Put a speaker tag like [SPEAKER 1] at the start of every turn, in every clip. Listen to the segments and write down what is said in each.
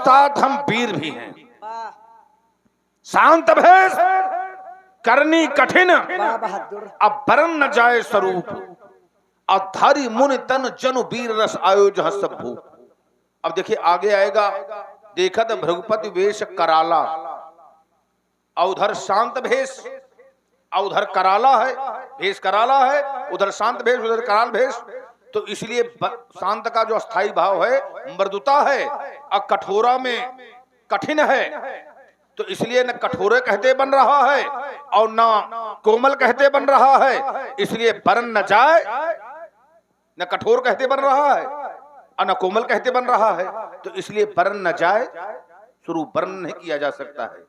[SPEAKER 1] साथ हम वीर भी हैं। शांत भेष करनी कठिन, अब बरन न जाए स्वरूप, अधारी मुनि तन जनु वीर रस आयोज सब भूप। अब देखिए आगे आएगा, देखत भृगुपति वेश कराला, उधर शांत भेष उधर कराला है, भेष कराला है, उधर शांत भेष उधर कराल भेष। तो इसलिए शांत का जो अस्थाई भाव है मृदुता है, और कठोरा में कठिन है। तो इसलिए न कठोरे कहते बन रहा है और न कोमल कहते बन रहा है, इसलिए बरन न जाए, न कठोर कहते बन रहा है और न कोमल कहते बन रहा है। तो इसलिए बरन न जाए स्वरूप बरन नहीं किया जा सकता है।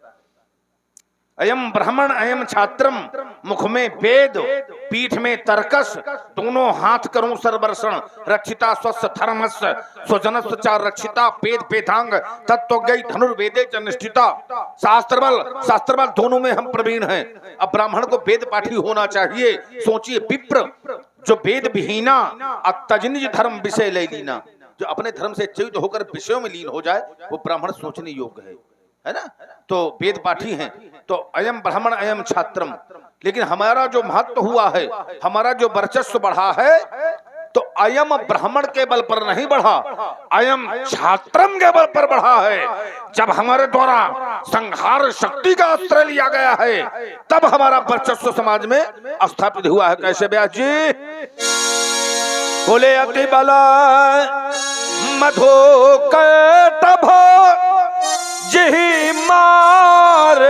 [SPEAKER 1] अयम ब्राह्मण अयम छात्रम, मुख में वेद पीठ में तर्कस, दोनों हाथ करूं सर्वर्षण, रक्षिता स्वस्थ धर्मस्य स्वजनस्व च रक्षिता, वेद वेदांग तत्व गई धनुर्वेदे च निष्ठिता। शास्त्र बल दोनों में हम प्रवीण हैं। अब ब्राह्मण को वेद पाठी होना चाहिए। सोचिए विप्र जो वेद विहीना, अतजनिज धर्म विषय ले लीना, जो अपने धर्म से च्युत होकर विषयों में लीन हो जाए, वो ब्राह्मण सोचने योग्य है ना। तो वेद पाठी हैं। तो अयम ब्राह्मण अयम छात्रम, लेकिन हमारा जो महत्व हुआ है, हमारा जो वर्चस्व बढ़ा है, तो अयम ब्राह्मण के बल पर नहीं बढ़ा, अयम छात्रम के बल पर बढ़ा है। जब हमारे द्वारा संहार शक्ति का आश्रय लिया गया है, तब हमारा वर्चस्व समाज में स्थापित हुआ है। कैसे व्यास जी बोले, अति बल मधु कटभ जिहि मारे,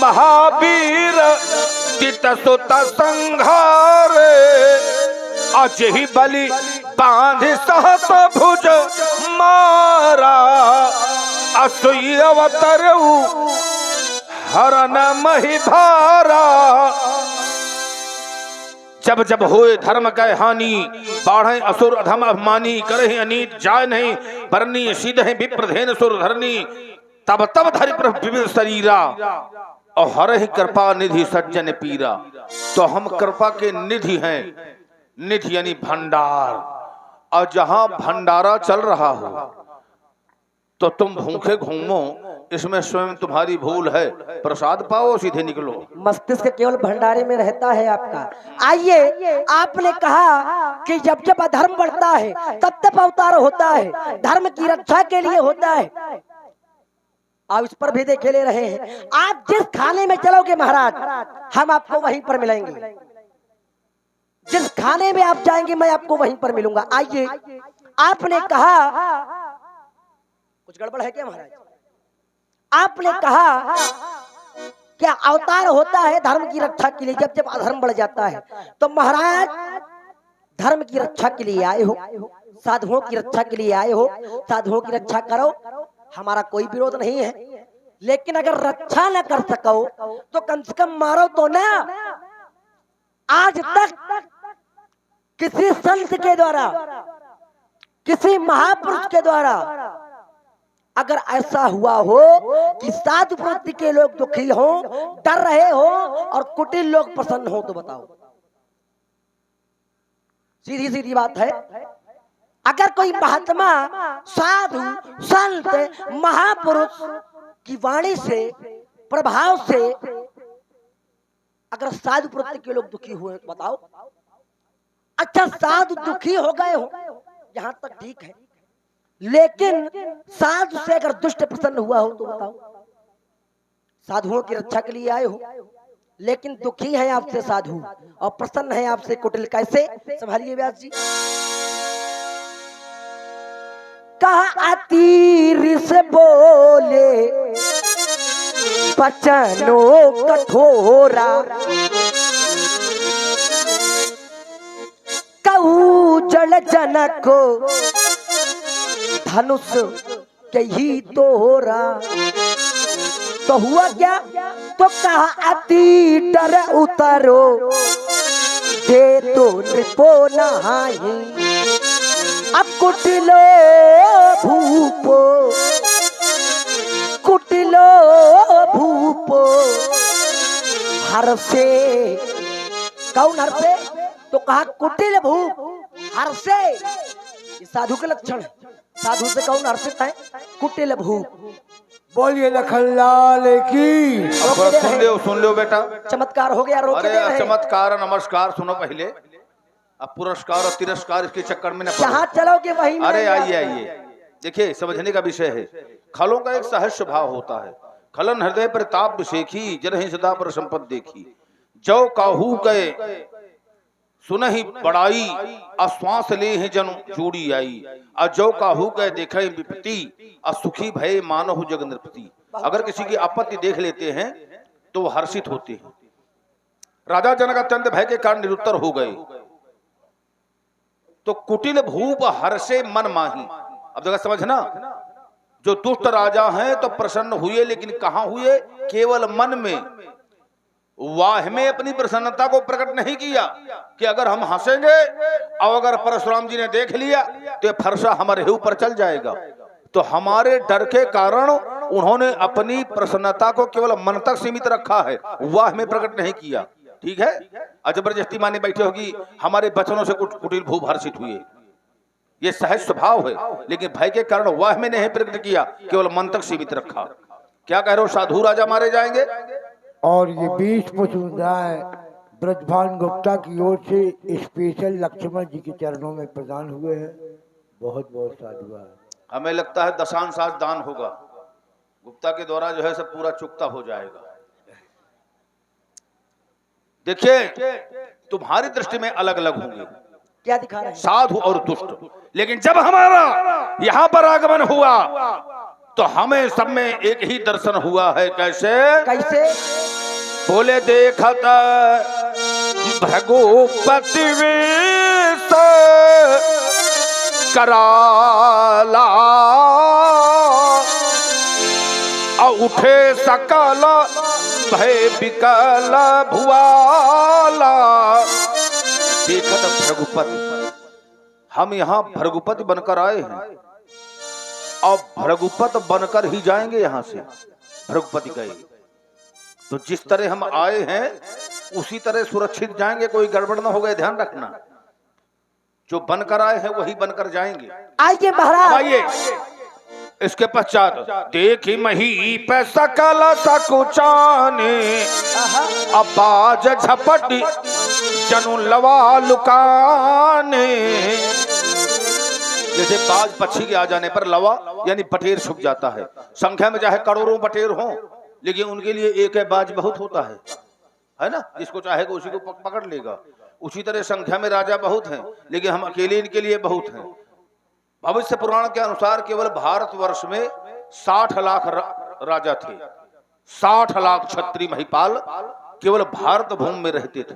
[SPEAKER 1] महावीर दित सुत संघारे, अजहि बलि बांध सहस भुज मारा, असुई अवतरऊ हरन महि भारा। जब जब होए धर्म कै हानि, बाढ़े असुर अधम अभिमानी, करे अनीत जाय नहीं बरनी, सीधे विप्रधेन सुर धरनी, तब तब धरि प्रभु विविध शरीरा, और हर ही कृपा निधि सज्जन पीरा। तो हम कृपा के निधि हैं, निधि यानी भंडार, और जहां भंडारा चल रहा हो तो तुम भूखे घूमो, इसमें स्वयं तुम्हारी भूल है, प्रसाद पाओ सीधे निकलो।
[SPEAKER 2] मस्तिष्क केवल भंडारे में रहता है आपका। आइए, आपने कहा कि जब जब अधर्म बढ़ता है तब तब अवतार होता है, धर्म की रक्षा के लिए होता है। आप इस पर भी देखे ले रहे हैं। आप जिस खाने में चलोगे महाराज, हम आपको वहीं पर मिलेंगे। जिस खाने में आप जाएंगे मैं आपको वहीं पर मिलूंगा। आइए, आपने कहा, कुछ गड़बड़ है क्या महाराज? आपने कहा क्या अवतार होता है धर्म की रक्षा के लिए जब जब अधर्म बढ़ जाता है। तो महाराज धर्म की रक्षा के लिए आए हो, साधुओं की रक्षा के लिए आए हो, साधुओं की रक्षा करो, हमारा कोई विरोध नहीं है। लेकिन अगर रक्षा न कर सको तो कम से कम मारो तो ना। आज तक किसी संत के द्वारा, किसी महापुरुष के द्वारा अगर ऐसा हुआ हो कि साधु प्रवृत्ति के लोग दुखी हो, डर रहे हो, और कुटिल लोग प्रसन्न हो, तो बताओ। सीधी सीधी बात है। अगर कोई महात्मा, साधु, संत, महापुरुष की वाणी से, प्रभाव से अगर साधु प्रवृत्ति के लोग दुखी हुए तो बताओ। अच्छा, साधु दुखी हो गए हो यहां तक ठीक है, लेकिन साधु से अगर दुष्ट प्रसन्न हुआ हो तो बताओ। साधुओं की रक्षा के लिए आए हो, लेकिन दुखी है आपसे साधु और प्रसन्न है आपसे कुटिल। कैसे संभालिए व्यास जी। कहा अतीर से बोले बचनो कठोरा, कहू जल जनक धनुष के ही तोरा। तो हुआ क्या? तो कहा अति डर उतरो दे तो नृपो नहाई। अब कुटिलो भूपो, कुटिलो भूपो हर से। कौन हर से? तो कहा कुटिल भूप हर से। साधु के लक्षण। साधु से कौन हर्षित है? कुटिल भूप।
[SPEAKER 3] बोलिए लखनलाल की।
[SPEAKER 1] अब सुन लो बेटा,
[SPEAKER 2] चमत्कार हो गया, रोके दे
[SPEAKER 1] अरे
[SPEAKER 2] रहे।
[SPEAKER 1] चमत्कार नमस्कार सुनो पहले, अब पुरस्कार और तिरस्कार इसके चक्कर में न पड़ो।
[SPEAKER 2] जहाँ चलोगे वही
[SPEAKER 1] अरे
[SPEAKER 2] मिलेगा।
[SPEAKER 1] आइए आइए, देखिए समझने का विषय है। खलों का एक सहज स्वभाव होता है। खलन हृदय पर ताप विशेखी, जन ही सदा पर संपत देखी। जो काहू गए सुनहि बड़ाई, आश्वास ले हैं जन जोड़ी आई। अजो काहू गए देखे विपत्ति, असुखी भय मानहु जग नृपति। अगर किसी की आपत्ति देख लेते हैं तो वो हर्षित होते हैं। राजा जनक अत्यंत भय के कारण निरुत्तर हो गए। तो कुटिल भूप हर्षे मन माही। अब जगह समझना, जो दुष्ट राजा हैं तो प्रसन्न हुए, लेकिन कहां हुए? केवल मन में, वाह में अपनी प्रसन्नता को प्रकट नहीं किया कि अगर हम हंसेंगे और अगर परशुराम जी ने देख लिया तो ये फरसा हमारे ऊपर चल जाएगा। तो हमारे डर के कारण उन्होंने अपनी प्रसन्नता को केवल मन तक सीमित रखा है, वाह में प्रकट नहीं किया। ठीक है, जबरदस्ती माने बैठे होगी हमारे बचनों से कुटिल भूप हर्षित हुए, ये सहज स्वभाव है। लेकिन भय के कारण वाह में नहीं प्रकट किया, केवल मन तक सीमित रखा। क्या कह रहे हो? साधु राजा मारे जाएंगे।
[SPEAKER 3] और ये 20 मुद्राएं ब्रजभान गुप्ता की ओर से स्पेशल लक्ष्मण जी के चरणों में प्रदान हुए हैं। बहुत बहुत साधुवाद।
[SPEAKER 1] हमें लगता है दशांश आज दान होगा, गुप्ता के द्वारा जो है सब पूरा चुकता हो जाएगा। देखिए तुम्हारी दृष्टि में अलग अलग होंगे,
[SPEAKER 2] क्या दिखा रहे हैं?
[SPEAKER 1] साधु और दुष्ट, लेकिन जब हमारा यहाँ पर आगमन हुआ तो हमें सब में एक ही दर्शन हुआ है। कैसे?
[SPEAKER 2] कैसे?
[SPEAKER 1] बोले देखत भृगुपति वेश कराला, उठे सकल भय विकल भुआला। देखत भृगुपति, हम यहाँ भृगुपति बनकर आए हैं और भृगुपत बनकर ही जाएंगे यहाँ से। भृगुपति गए तो जिस तरह हम आए हैं उसी तरह सुरक्षित जाएंगे, कोई गड़बड़ ना हो गए, ध्यान रखना। जो बनकर आए हैं वही बनकर जाएंगे।
[SPEAKER 2] आइए महाराज।
[SPEAKER 1] आइए, इसके पश्चात देखी मही पे सकल सकुचाने, अबाज झपट जनु लवा लुकाने। जैसे बाज पक्षी के आ जाने पर लवा यानी बटेर छुप जाता है। संख्या में चाहे करोड़ों बटेर हों, लेकिन उनके लिए एक है बाज बहुत होता है ना, जिसको चाहेगा उसी को पकड़ लेगा। उसी तरह संख्या में राजा बहुत हैं, लेकिन हम अकेले इनके लिए बहुत हैं। भविष्य पुराण के अनुसार केवल भारतवर्ष में 60 लाख राजा थे, 60 लाख क्षत्रिय महिपाल केवल भारत भूमि में रहते थे।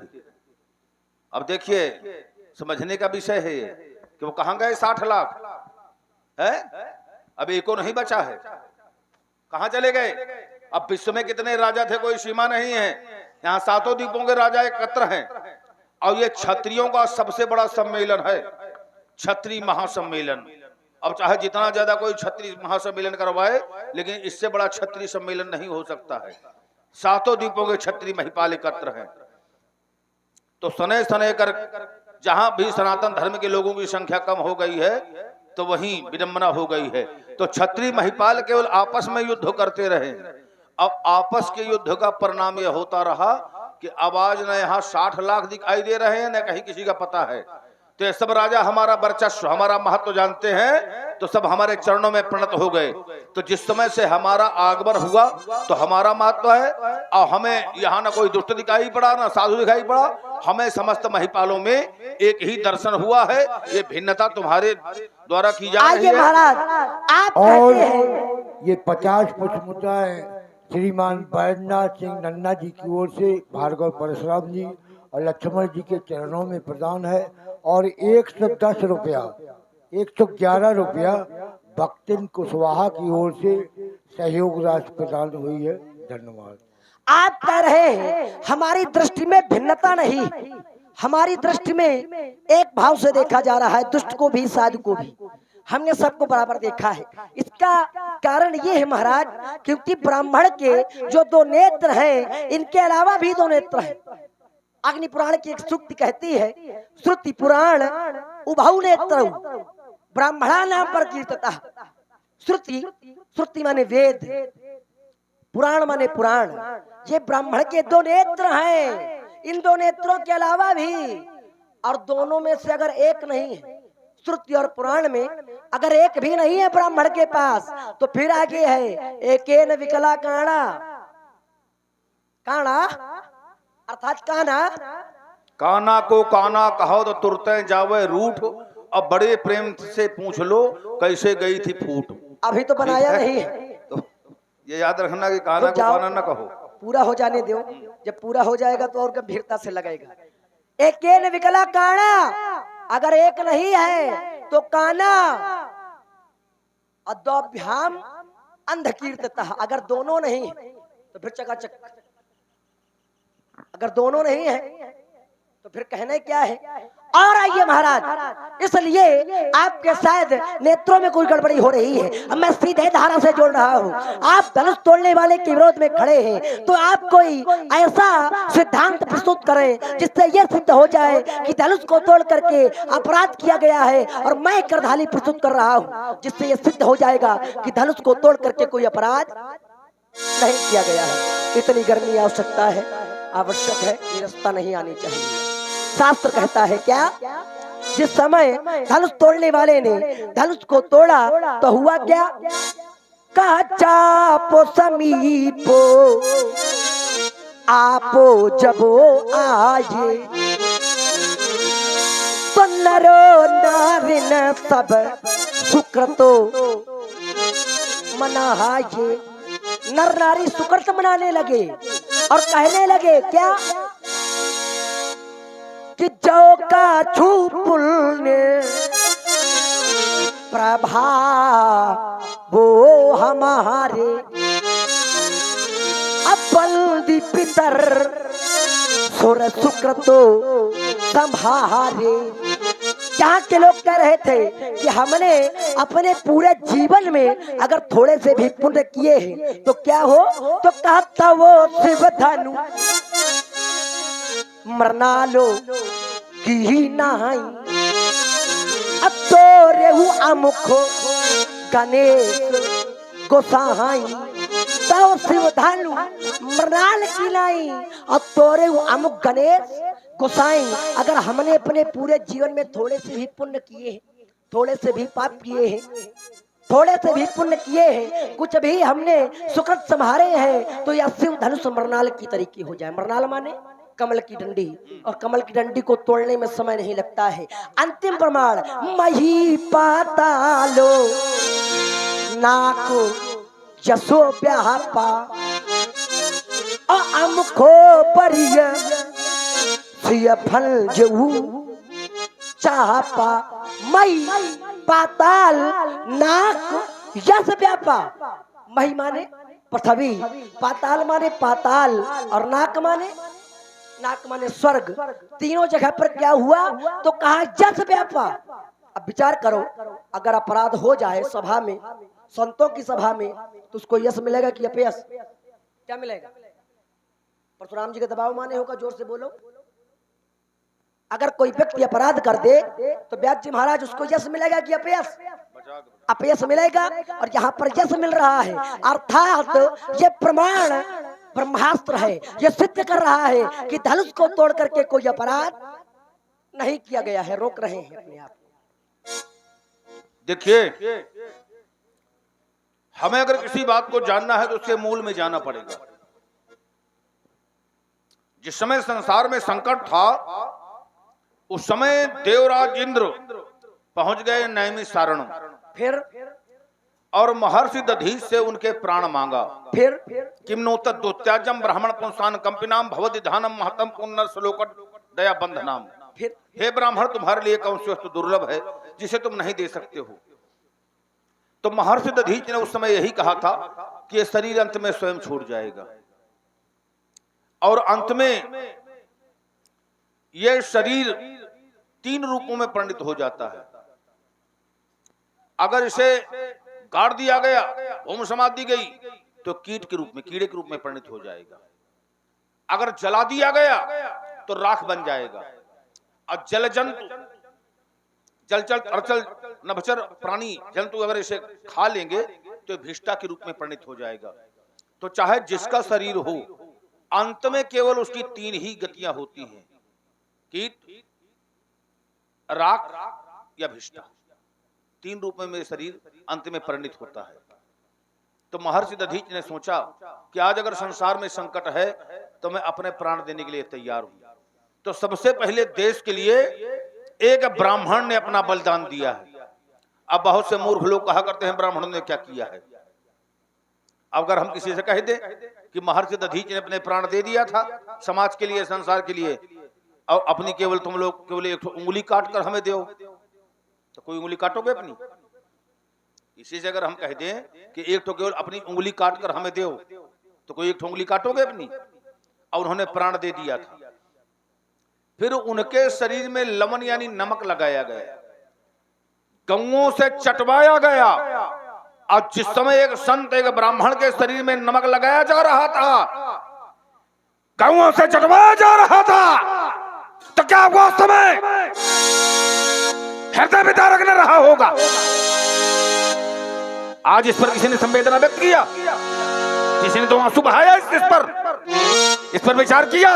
[SPEAKER 1] अब देखिए समझने का विषय है ये कि वो कहां गए 60 लाख है? अब एको नहीं बचा है, कहां चले गए? अब विश्व में कितने राजा थे कोई सीमा नहीं है। यहाँ 7 द्वीपों के राजा एकत्र हैं और ये क्षत्रियों का सबसे बड़ा सम्मेलन है, क्षत्रिय महासम्मेलन। अब चाहे जितना ज्यादा कोई क्षत्रिय महासम्मेलन करवाए, लेकिन इससे बड़ा क्षत्रिय सम्मेलन नहीं हो सकता है। 7 द्वीपों के क्षत्रिय महिपाल एकत्र हैं। तो सने सने कर जहां भी सनातन धर्म के लोगों की संख्या कम हो गई है तो वहीं विडंबना हो गई है। तो क्षत्रिय महिपाल केवल आपस में युद्ध करते रहे। अब आपस के युद्ध का परिणाम यह होता रहा कि आवाज न यहाँ 60 लाख दिखाई दे रहे हैं, न कहीं किसी का पता है। तो ये सब राजा हमारा वर्चस्व, हमारा महत्व जानते हैं, तो सब हमारे चरणों में प्रणत हो गए। तो जिस समय से हमारा आगमन हुआ तो हमारा महत्व है, और हमें यहाँ ना कोई दुष्ट दिखाई पड़ा ना साधु दिखाई पड़ा, हमें समस्त महिपालों में एक ही दर्शन हुआ है। ये भिन्नता तुम्हारे द्वारा की जा रही है।
[SPEAKER 2] महाराज आप
[SPEAKER 3] और
[SPEAKER 2] कहते हैं
[SPEAKER 3] ये 50 पुष्पमुद्राएं श्रीमान बैद्यनाथ सिंह नन्ना जी की ओर से भार्गव परशुराम जी और लक्ष्मण जी के चरणों में प्रदान है। और 110 रुपया 111 रुपया भक्तिन कुशवाहा की ओर से सहयोग राशि प्रदान हुई है। धन्यवाद।
[SPEAKER 2] आप कह रहे हैं हमारी दृष्टि में भिन्नता नहीं, हमारी दृष्टि में एक भाव से देखा जा रहा है, दुष्ट को भी साधु को भी हमने सबको बराबर देखा है। इसका कारण ये है महाराज, क्योंकि ब्राह्मण के जो 2 नेत्र हैं, इनके अलावा भी 2 नेत्र हैं। अग्नि पुराण की एक सूक्ति कहती है, श्रुति पुराण उभौ नेत्र ब्राह्मणा नाम पर कीर्ततः। श्रुति, श्रुति माने वेद, पुराण माने पुराण। ये ब्राह्मण के दो नेत्र हैं, इन दो नेत्रों के अलावा भी, और दोनों में से अगर एक नहीं है, श्रुति और पुराण में अगर एक भी नहीं है ब्राह्मण के पास, तो फिर आगे है एकेन विकला काणा। काणा अर्थात काना।
[SPEAKER 1] काना को काना कहो तो तुरते जावे रूठ, अब बड़े प्रेम से पूछ लो कैसे गई थी फूट।
[SPEAKER 2] अभी तो बनाया नहीं है,
[SPEAKER 1] तो ये याद रखना कि काना को काना ना कहो।
[SPEAKER 2] पूरा हो जाने दो, जब पूरा हो जाएगा तो और गंभीरता से लगेगा। एकेन विकला काणा, अगर एक नहीं है तो काना। अद्भ्याम अंध कीर्ततः, अगर दोनों नहीं है तो फिर चकाचक। अगर दोनों नहीं है तो फिर कहने क्या है। और आइए महाराज, इसलिए आपके शायद नेत्रों में कोई गड़बड़ी हो रही है। अब मैं सीधे धारा से जोड़ रहा हूँ। आप धनुष तोड़ने वाले के विरोध में खड़े हैं, तो आप कोई ऐसा सिद्धांत प्रस्तुत करें जिससे यह सिद्ध हो जाए कि धनुष को तोड़ करके अपराध किया गया है, और मैं करधाली प्रस्तुत कर रहा हूँ जिससे यह सिद्ध हो जाएगा कि धनुष को तोड़ करके कोई अपराध नहीं किया गया है। इतनी गर्मी आवश्यकता है, आवश्यक है, निरस्ता नहीं आनी चाहिए। शास्त्र कहता है क्या, जिस समय धनुष तोड़ने वाले ने धनुष को तोड़ा तो हुआ क्या। का चापो समीपो आपो जबो आये, तो नरो नारिन सब सुकृतो मनाये। नर नारी सुकृत मनाने लगे और कहने लगे क्या कि जो का छू पुण्य प्रभा वो हमारे, अपल पितर सुर सुकृतो संभारे। यहाँ के लोग कह रहे थे कि हमने अपने पूरे जीवन में अगर थोड़े से भी पुण्य किए हैं तो क्या हो, तो कहता वो शिव धनु मरना लो की नहाई, अब तो रेहू अमुखो गणेश गोसाई, तो शिव धनु मरनाल की लाई, अब तो रेहू अमुख गणेश गोसाई। अगर हमने अपने पूरे जीवन में थोड़े से भी पुण्य किए हैं, थोड़े से भी पाप किए हैं, थोड़े से भी पुण्य किए हैं, कुछ भी हमने सुकृत संभारे हैं, तो यह शिव धनुष मरनाल की तरीके हो जाए। मरनाल माने कमल की डंडी, और कमल की डंडी को तोड़ने में समय नहीं लगता है। अंतिम प्रमाण मही पातालो नाको जसो ब्यापा, अमुखो परिय सिय फल जऊ चाहपा। मई पाताल नाक यस व्यापा। मही माने पृथ्वी, पाताल माने पाताल, और नाक माने स्वर्ग। तीनों जगह पर क्या हुआ, तो कहा जस व्यापा। अब विचार करो, अगर अपराध हो जाए सभा में, संतों की सभा में, तो उसको यश मिलेगा कि अपयश? क्या मिलेगा? परशुराम जी के दबाव माने होगा, जोर से बोलो। अगर कोई व्यक्ति अपराध कर दे तो व्यास जी महाराज उसको यश मिलेगा कि अपयश? अपयश मिलेगा। और यहाँ पर यश मिल रहा है, अर्थात ये प्रमाण ब्रह्मास्त्र है, ये सिद्ध कर रहा है कि धनुष को तोड़ करके कोई अपराध नहीं किया गया है। रोक रहे हैं अपने आप।
[SPEAKER 1] देखिए, हमें अगर किसी बात को जानना है तो उसके मूल में जाना पड़ेगा। जिस समय संसार में संकट था, उस समय देवराज इंद्र पहुंच गए नैमिषारण्य,
[SPEAKER 2] फिर
[SPEAKER 1] और महर्षि दधीच से उनके प्राण मांगा।
[SPEAKER 2] फिर
[SPEAKER 1] किमनो तद्दुत्याजम ब्राह्मण पुंसान कंपिनाम भवति धानम महतम पुण्य श्लोकट दया बंधनाम।
[SPEAKER 2] फिर
[SPEAKER 1] हे ब्राह्मण, तुम्हारे लिए कौन सी वस्तु दुर्लभ है जिसे तुम नहीं दे सकते हो? तो महर्षि दधीच ने उस समय यही कहा था कि ये शरीर अंत में स्वयं छूट जाएगा, और अंत में यह शरीर 3 रूपों में परिणत हो जाता है। अगर इसे गाड़ दिया गया, भूम समाधि गई, तो कीट के रूप में, कीड़े के रूप में परिणत हो जाएगा। अगर जला दिया गया तो राख बन जाएगा। और जल जंतु जलचर अड़चल नभचर प्राणी जंतु अगर इसे खा लेंगे तो भिष्टा के रूप में परिणित हो जाएगा। तो चाहे जिसका शरीर हो, अंत में केवल उसकी 3 ही गतियां होती हैं, कीट, राख या भिष्टा। 3 रूप में मेरे शरीर अंत में परिणित होता है। तो महर्षि दधीच ने सोचा कि आज अगर संसार में संकट है तो मैं अपने प्राण देने के लिए तैयार हूं। तो सबसे पहले देश के लिए एक ब्राह्मण ने अपना बलिदान दिया है। अब बहुत से मूर्ख लोग कहा करते हैं ब्राह्मणों ने क्या किया है। अगर हम किसी से कह दें कि महर्षि दधीच ने अपने प्राण दे दिया था समाज के लिए, संसार के लिए, और अपनी केवल तुम लोग केवल एक उंगली काट कर हमें दो, तो कोई उंगली काटोगे अपनी? इसी से अगर हम कह दें कि एक तो केवल अपनी उंगली काट कर हमें दो, तो कोई एक उंगली काटोगे अपनी? और उन्होंने प्राण दे दिया था। फिर उनके शरीर में लवण यानी नमक लगाया गया, गौओं से चटवाया गया। और जिस समय एक संत एक ब्राह्मण के शरीर में नमक लगाया जा रहा था, गौओं से चटवाया जा रहा था, तो क्या वो समय हृदय विदारक न रहा होगा? आज इस पर किसी ने संवेदना व्यक्त किया? किसी ने तो आंसू बहाया इस पर विचार किया?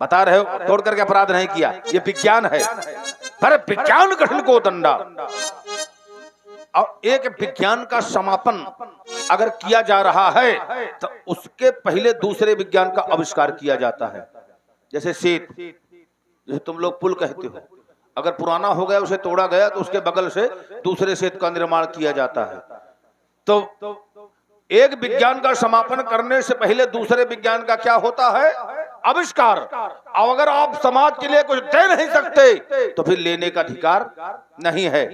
[SPEAKER 1] बता रहे हो तोड़ करके अपराध नहीं किया, ये विज्ञान है। पर विज्ञान कठिन को दंडा। और एक विज्ञान का समापन अगर किया जा रहा है तो उसके पहले दूसरे विज्ञान का आविष्कार किया जाता है। जैसे सेत, जैसे तुम लोग पुल कहते हो, अगर पुराना हो गया उसे तोड़ा गया तो उसके बगल से दूसरे सेत का निर्माण किया जाता है। तो एक विज्ञान का समापन करने से पहले दूसरे विज्ञान का क्या होता है? आविष्कार। अब अगर आप समाज के लिए कुछ दे नहीं सकते तो फिर लेने का अधिकार नहीं है।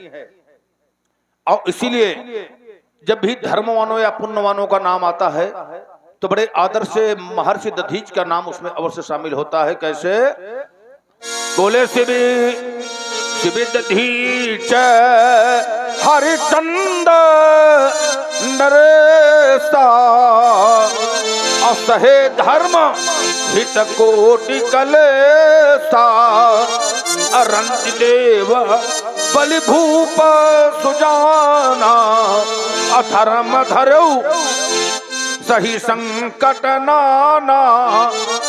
[SPEAKER 1] और इसीलिए जब भी धर्मवानों या पुण्यवानों का नाम आता है तो बड़े आदर से महर्षि दधीच का नाम उसमें अवश्य शामिल होता है। कैसे? बोले शिवि दधीच हरिचंद नरेसा, असहे धर्म हित कोटि कलेसा, अरंत देव बलि भूप सुजाना, अधर्म धरऊ सही संकट नाना,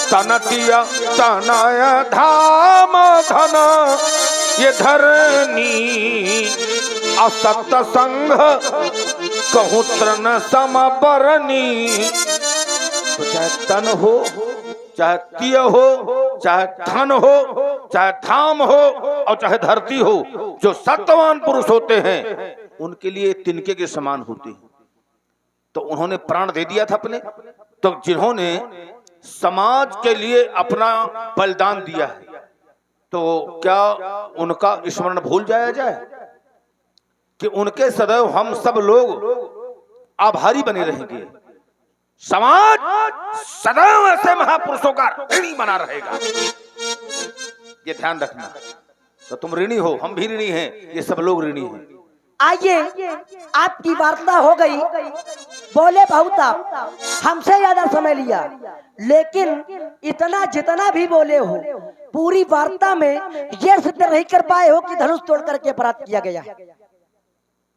[SPEAKER 1] तनतिया तनय धाम धन ये धरनी, असत संघ कहूँ तृण समबरनी। तो चाहे तन हो, चाहे तिय हो, चाहे धन हो, चाहे धाम हो और चाहे धरती हो, जो सत्यवान पुरुष होते हैं उनके लिए तिनके के समान होते हैं। तो उन्होंने प्राण दे दिया था अपने। तो जिन्होंने समाज के लिए अपना बलिदान दिया है तो क्या उनका स्मरण भूल जाया जाए कि उनके सदैव हम सब लोग आभारी बने रहेंगे। समाज सदैव ऐसे महापुरुषों का ऋणी बना रहेगा, ये ध्यान रखना। तो तुम ऋणी हो, हम भी ऋणी हैं, ये सब लोग ऋणी हैं।
[SPEAKER 2] आइए, आपकी वार्ता हो गई, बोले बहुत आप, हमसे ज्यादा समय लिया, लेकिन इतना जितना भी बोले हो पूरी वार्ता में ये सिद्ध नहीं कर पाए हो कि धनुष तोड़ करके अपराध किया गया है।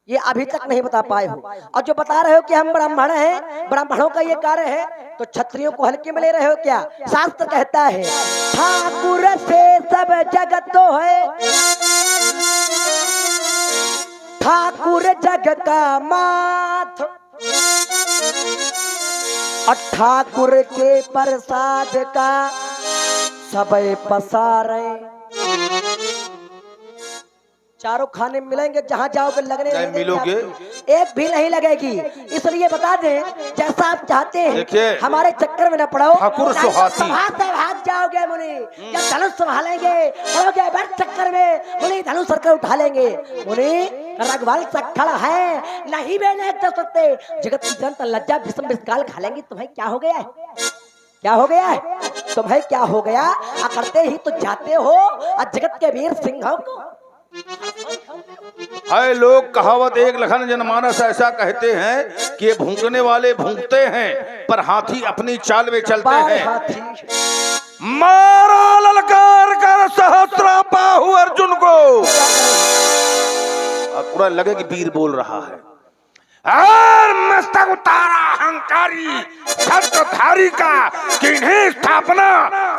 [SPEAKER 2] ये अभी तक नहीं बता पाए हो। और जो बता रहे हो कि हम ब्राह्मण हैं, ब्राह्मणों का ये कार्य है, तो क्षत्रियों को हल्के में ले रहे हो क्या? शास्त्र कहता है ठाकुर से सब जगत तो है, ठाकुर जग का माथ, और ठाकुर के प्रसाद का सबे पसारे। चारों खाने मिलेंगे, जहाँ जाओगे लगने
[SPEAKER 1] नहीं मिलोगे,
[SPEAKER 2] एक भी नहीं लगेगी। इसलिए बता दें, जैसा आप चाहते हैं हमारे चक्कर में न पड़ो।
[SPEAKER 1] ठाकुर सुहाती
[SPEAKER 2] भाग जाओगे मुनि, जब धनुष संभालेंगे पड़ोगे बैठ चक्कर में मुनि, धनुष सर कर उठा लेंगे मुनि। रघुवल सखड़ है नहीं वे नहीं कर सकते, जगत की जनता लज्जा विषम विस्काल खा लेंगी। तुम्हें क्या हो गया है? क्या हो गया है? तुम्हें क्या हो गया? करते ही तो जाते हो और जगत के वीर सिंहों को।
[SPEAKER 1] हाय लोग कहावत एक लखन जनमानस ऐसा कहते हैं कि भूखने वाले भूखते हैं पर हाथी अपनी चाल में चलते हैं। मारा ललकार कर सहस्रा बाहु अर्जुन को। अब पूरा लगे कि वीर बोल रहा है। और मस्तक उतारा अहंकारी छत्रधारी का, किन्हीं स्थापना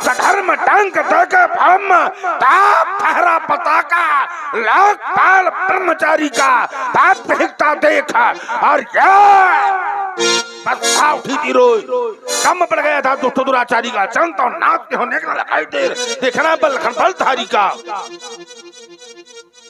[SPEAKER 1] सधर्म डंक देकर ब्रह्म ताप ठहरा पताका, लोकपाल ब्रह्मचारी का ताप दिखता देखा। और बस्ता उठी थी रोई, कम पड़ गया था दुष्ट दुराचारी का, चंद और नाथ के होने का लगाई देर, देखना बल बलधारी का।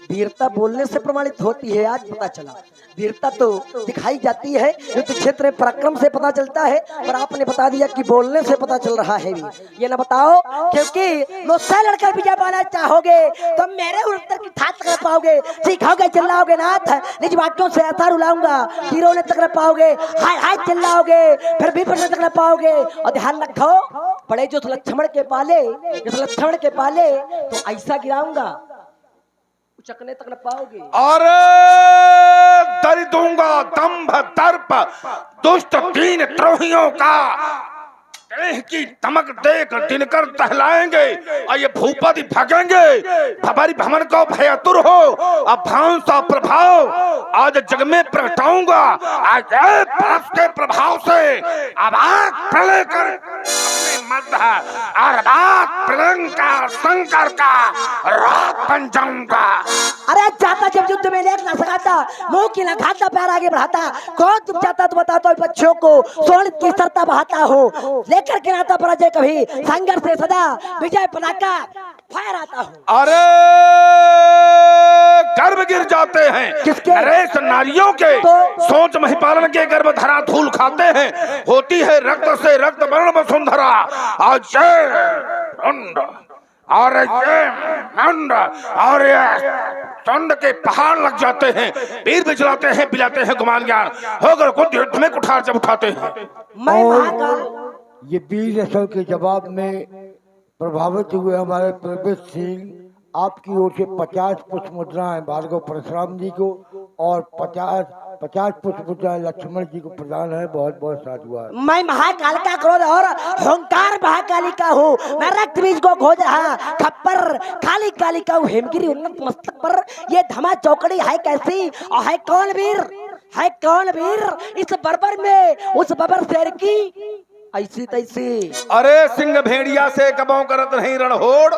[SPEAKER 2] वीरता बोलने से प्रमाणित होती है, आज पता चला। वीरता तो दिखाई जाती है, युद्ध क्षेत्र में पराक्रम से पता चलता है, और आपने बता दिया कि बोलने से पता चल रहा है। ये ना बताओ, क्योंकि मुझसे लड़कर विजय पाना चाहोगे तो मेरे उत्तर की ठाट कर पाओगे, सीखोगे चिल्लाओगे नाथ, निज वाक्यों से ऐसा रुलाऊंगा कि रोने तक न पाओगे, हाय हाय चिल्लाओगे फिर भी पढ़ने तक न पाओगे। और ध्यान रखो, बड़े जो लक्ष्मण के पाले, तो ऐसा गिराऊंगा चकने तक न पाओगे।
[SPEAKER 1] और दर दूंगा दंभ दर्प दुष्ट दीन द्रोहियों का, देह की दमक देख दिनकर टहलाएंगे और ये भूपति भगेंगे। भवारी भवन को भयातुर हो, अब भांसा प्रभाव आज जग में प्रगटाऊंगा। आज बरस के प्रभाव से अब आग प्रलय कर मध्य और रात प्रलंकार शंकर का रात बन जाऊंगा।
[SPEAKER 2] अरे जाता जब युद्ध में लेख ना सकाता, मुंह की ना खाता, पैर आगे बढ़ाता, कौन तुम चाहता तो बताता हूँ बच्चों को, स्वर्ण की सरता बहाता हो, लेकर के नाता पराजय कभी, संघर्ष से सदा विजय पताका फहर आता हो।
[SPEAKER 1] अरे गर्भ गिर जाते हैं
[SPEAKER 2] किसके?
[SPEAKER 1] नरेश नारियों के,
[SPEAKER 2] तो
[SPEAKER 1] सोच महिपालन के गर्भ धरा धूल खाते हैं, होती है रक्त से रक्त वर्ण वसुंधरा। आज और चंड के पहाड़ लग जाते हैं, वीर बिजलाते हैं, बिलाते हैं गुमान ज्ञान, होकर खुद युद्ध में कुठार जब उठाते हैं।
[SPEAKER 2] मैं महाकाल
[SPEAKER 3] ये वीर रसल के जवाब में प्रभावित हुए हमारे प्रवेश सिंह आपकी ओर से 50 पुष्प मुद्राएं भार्गव परशुराम जी को और 50 पुष्प मुद्राएं लक्ष्मण जी को प्रदान है। बहुत बहुत साधुवाद।
[SPEAKER 2] मैं महाकाल का क्रोध और होंकार महाकाली का हूँ, मैं रक्त बीज को खोज रहा खप्पर काली काली का हूँ, हेमगिरी उन्नत मस्तक पर ये धमा चौकड़ी है कैसी, और है कौन वीर इस बर्बर में उस बबर शेर की ऐसी तैसी।
[SPEAKER 1] अरे सिंह भेड़िया से कबों करत नहीं रणहोड़,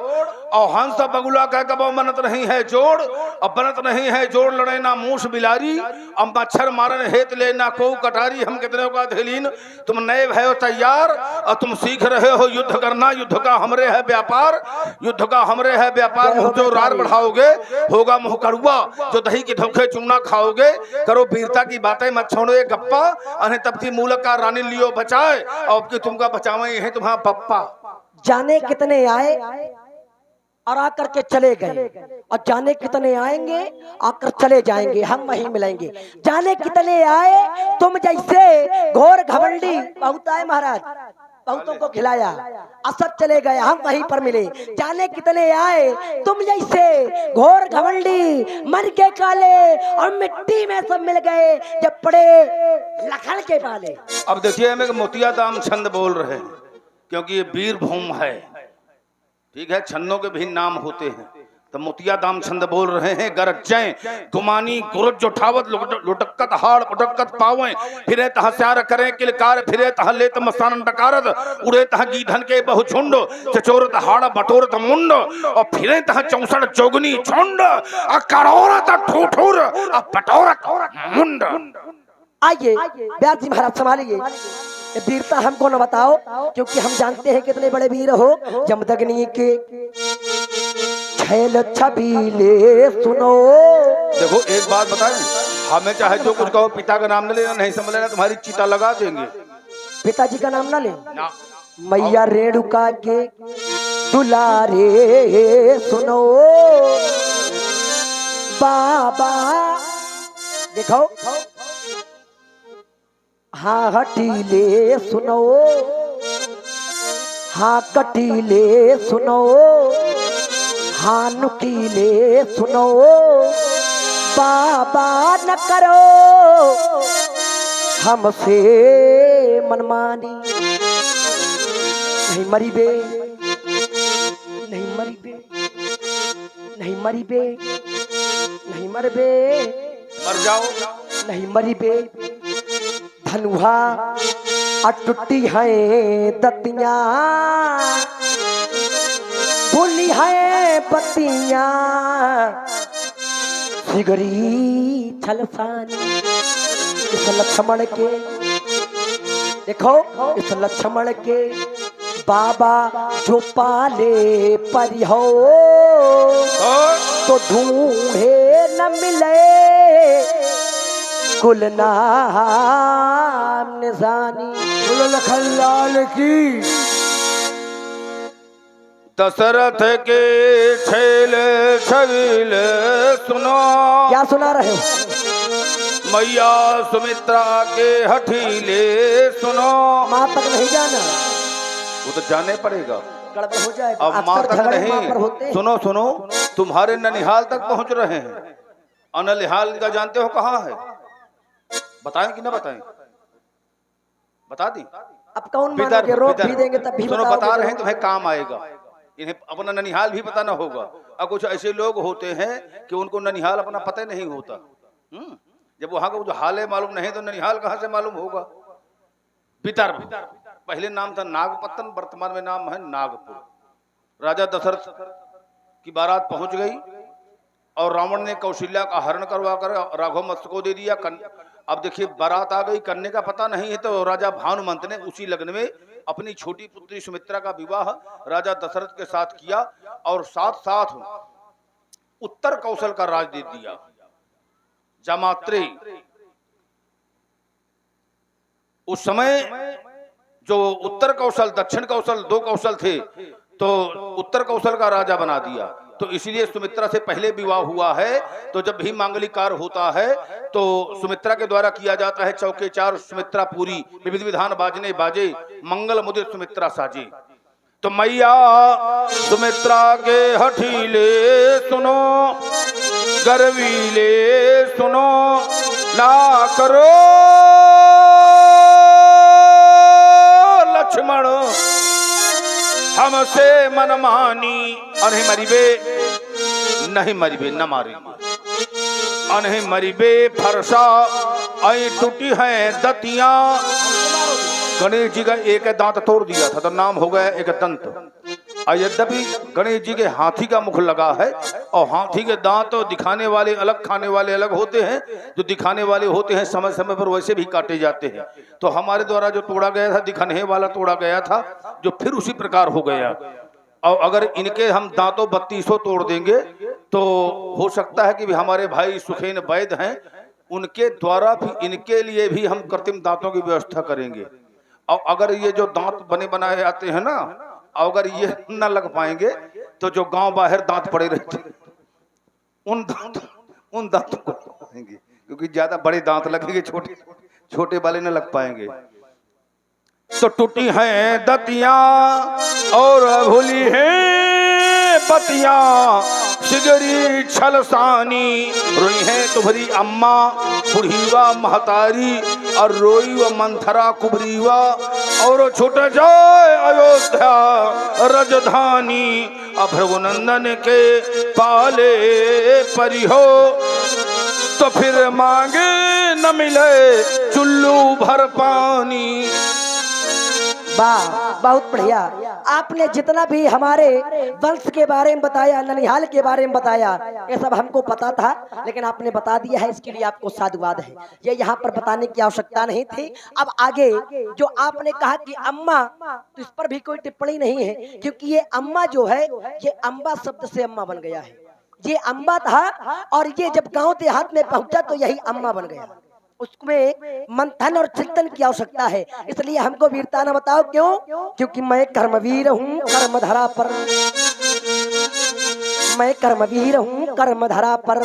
[SPEAKER 1] और हंस बगुला का कबों बनत नहीं है जोड़, अब बनत नहीं है जोड़ लड़े ना मूस बिलारी, अब मच्छर मारन हेत ले ना को कटारी। हम कितने का धेलीन, तुम नए भयो तैयार, और तुम सीख रहे हो युद्ध करना, युद्ध का हमरे है व्यापार, युद्ध का हमरे है व्यापार। जो रार बढ़ाओगे होगा मुंह कड़ुआ, जो दही के धोखे चूना खाओगे। करो वीरता की बातें मत छोड़ो ये गप्पा, अने तपती मूलक का रानी लियो बचाए, और कि तुमका बचावे है तुम्हारा पप्पा।
[SPEAKER 2] जाने कितने आए और आकर के चले गए, और जाने कितने आएंगे आकर चले जाएंगे, हम वहीं मिलेंगे। जाने कितने आए तुम जैसे घोर घमंडी, बहुत आए महाराज, बहुतों को खिलाया, असर चले गए, हम वहीं पर मिले। जाने कितने आए तुम जैसे घोर घमंडी, मन के काले और मिट्टी में सब मिल गए जब पड़े लखन के पाले।
[SPEAKER 1] अब देखिए हमें मोतिया दाम छंद बोल रहे हैं, क्योंकि ये वीर भूम है, ठीक है, छंदों के भी नाम होते हैं, तो मोतिया दाम छंद बोल रहे हैं। गरजय गुमानी गुरज उठावत लुटकत हाड़ उटकत पावे, फिरे तह स्यार करे किलकार, फिरे तह लेत मसान डकारत, उड़े तह गीधन के बहु झुंड, चचोरत हाड़ बटोरत मुंड, और फिरे तह 64 जोगनी झुंड, और करोरत ठूठुर और बटोरत मुंड।
[SPEAKER 2] आइए व्यास जी महाराज संभालिए, वीरता हमको न बताओ, क्योंकि हम जानते हैं कितने बड़े वीर हो। जमदग्नि के छैल छबीले सुनो।
[SPEAKER 1] देखो एक बात बताएं, हमें चाहे जो कुछ कहो पिता का नाम न लेना, नहीं समझ लेना तुम्हारी चिता लगा देंगे।
[SPEAKER 2] पिताजी का नाम ना ले,
[SPEAKER 1] ना।
[SPEAKER 2] मैया रेणुका के दुलारे सुनो। बाबा देखो, हाँ हटीले सुनो, हाँ कटीले सुनो, हाँ नुकीले सुनो। बाबा न करो हमसे मनमानी, नहीं मरी बे नहीं मरी बे, नहीं मरी बे, नहीं मर बे,
[SPEAKER 1] मर जाओ।
[SPEAKER 2] नहीं मरी बे, धनुहा अटूटी है दतिया, भूली है बतिया, सिगरी छलसानी। इस लक्ष्मण के देखो, इस लक्ष्मण के बाबा जो पाले परी हो, तो ढूंढे न मिले कुल नाम निशानी।
[SPEAKER 3] बोलो लखनलाल की।
[SPEAKER 1] दशरथ के छेल छविल सुनो,
[SPEAKER 2] क्या सुना रहे हो?
[SPEAKER 1] मैया सुमित्रा के हठीले सुनो।
[SPEAKER 2] माँ तक नहीं जाना,
[SPEAKER 1] वो तो जाने पड़ेगा,
[SPEAKER 2] गड़बड़ हो जाएगा।
[SPEAKER 1] अब माँ
[SPEAKER 2] अक्सर
[SPEAKER 1] तक
[SPEAKER 2] झगड़े माँ पर होते
[SPEAKER 1] नहीं।
[SPEAKER 2] हैं।
[SPEAKER 1] सुनो सुनो, तुम्हारे ननिहाल तक पहुंच रहे हैं। अनलिहाल का जानते हो कहाँ है? बताएं कि ना बताएं? बता दी।
[SPEAKER 2] अब कौन मानोगे? रोक भी देंगे तब भी
[SPEAKER 1] सुनो,
[SPEAKER 2] बताओगे
[SPEAKER 1] बता
[SPEAKER 2] तो।
[SPEAKER 1] रहे हैं, तुम्हें काम आएगा। इन्हें अपना ननिहाल भी पता ना होगा। और कुछ ऐसे लोग होते हैं कि उनको ननिहाल अपना पता नहीं होता। जब वहां का जो हाल है मालूम नहीं तो ननिहाल कहां से मालूम होगा? विदर्भ पहले नाम था नागपत्तन, वर्तमान में नाम है नागपुर। राजा दशरथ की बारात पहुंच गई और रावण ने कौशल्या का हरण करवा कर राघव मत्स्य को दे दिया। अब देखिए बारात आ गई, कन्या का पता नहीं है, तो राजा भानुमंत ने उसी लग्न में अपनी छोटी पुत्री सुमित्रा का विवाह राजा दशरथ के साथ किया और साथ साथ उत्तर कौशल का राज दे दिया। जामात्रे उस समय जो उत्तर कौशल दक्षिण कौशल दो कौशल थे, तो उत्तर कौशल का राजा बना दिया। तो इसलिए सुमित्रा से पहले विवाह हुआ है। तो जब भी मांगलिक कार्य होता है तो सुमित्रा के द्वारा किया जाता है। चौके चार सुमित्रा पूरी, विविध विधान बाजने बाजे, मंगल मुदित सुमित्रा साजे। तो मैया सुमित्रा के हठीले सुनो, गर्वीले सुनो, ना करो लक्ष्मण हमसे मनमानी। अनहि मरिबे, नहीं मरिबे, न मारेंगे। अनहि मरिबे फरसा आई टूटी है दतिया। गणेश जी का एक दांत तोड़ दिया था तो नाम हो गया एक दंत। यद्यपि गणेश जी के हाथी का मुख लगा है और हाथी के दांत तो दिखाने वाले अलग खाने वाले अलग होते हैं। जो दिखाने वाले होते हैं समय समय पर वैसे भी काटे जाते हैं। तो हमारे द्वारा जो तोड़ा गया था दिखाने वाला तोड़ा गया था, जो फिर उसी प्रकार हो गया। और अगर इनके हम दांतों 3200 तोड़ देंगे तो हो सकता है कि हमारे भाई सुखेन वैद्य हैं, उनके द्वारा भी इनके लिए भी हम कृत्रिम दांतों की व्यवस्था करेंगे। और अगर ये जो दांत बने बनाए आते हैं ना, अगर ये न लग पाएंगे तो जो गांव बाहर दांत पड़े रहते उन दांतों को लगाएंगे, क्योंकि ज्यादा बड़े दांत लगेंगे, छोटे छोटे वाले न लग पाएंगे। तो टूटी हैं दतिया और भूली हैं बतिया, सिगरी छलसानी। रोई है तुम्हारी अम्मा बुढ़ीवा महतारी, और रोई व मंथरा कुबरीवा, और छूट जाए अयोध्या रजधानी। अभ्रघुनंदन के पाले परी हो, तो फिर मांगे न मिले चुल्लू भर पानी।
[SPEAKER 2] वाह, बहुत बढ़िया। आपने जितना भी हमारे वंश के बारे में बताया, ननिहाल के बारे में बताया, ये सब हमको पता था, लेकिन आपने बता दिया है, इसके लिए आपको साधुवाद है। ये यहाँ पर बताने की आवश्यकता नहीं थी। अब आगे जो आपने कहा कि अम्मा, तो इस पर भी कोई टिप्पणी नहीं है, क्योंकि ये अम्मा जो है, ये अम्बा शब्द से अम्मा बन गया है। ये अम्बा था और ये जब गाँव देहात में पहुंचा तो यही अम्मा बन गया। उसमें मंथन और चिंतन की आवश्यकता है। इसलिए हमको वीरता न बताओ, क्यों? क्योंकि मैं कर्मवीर हूँ कर्मधरा पर, मैं कर्मवीर हूँ कर्मधरा पर,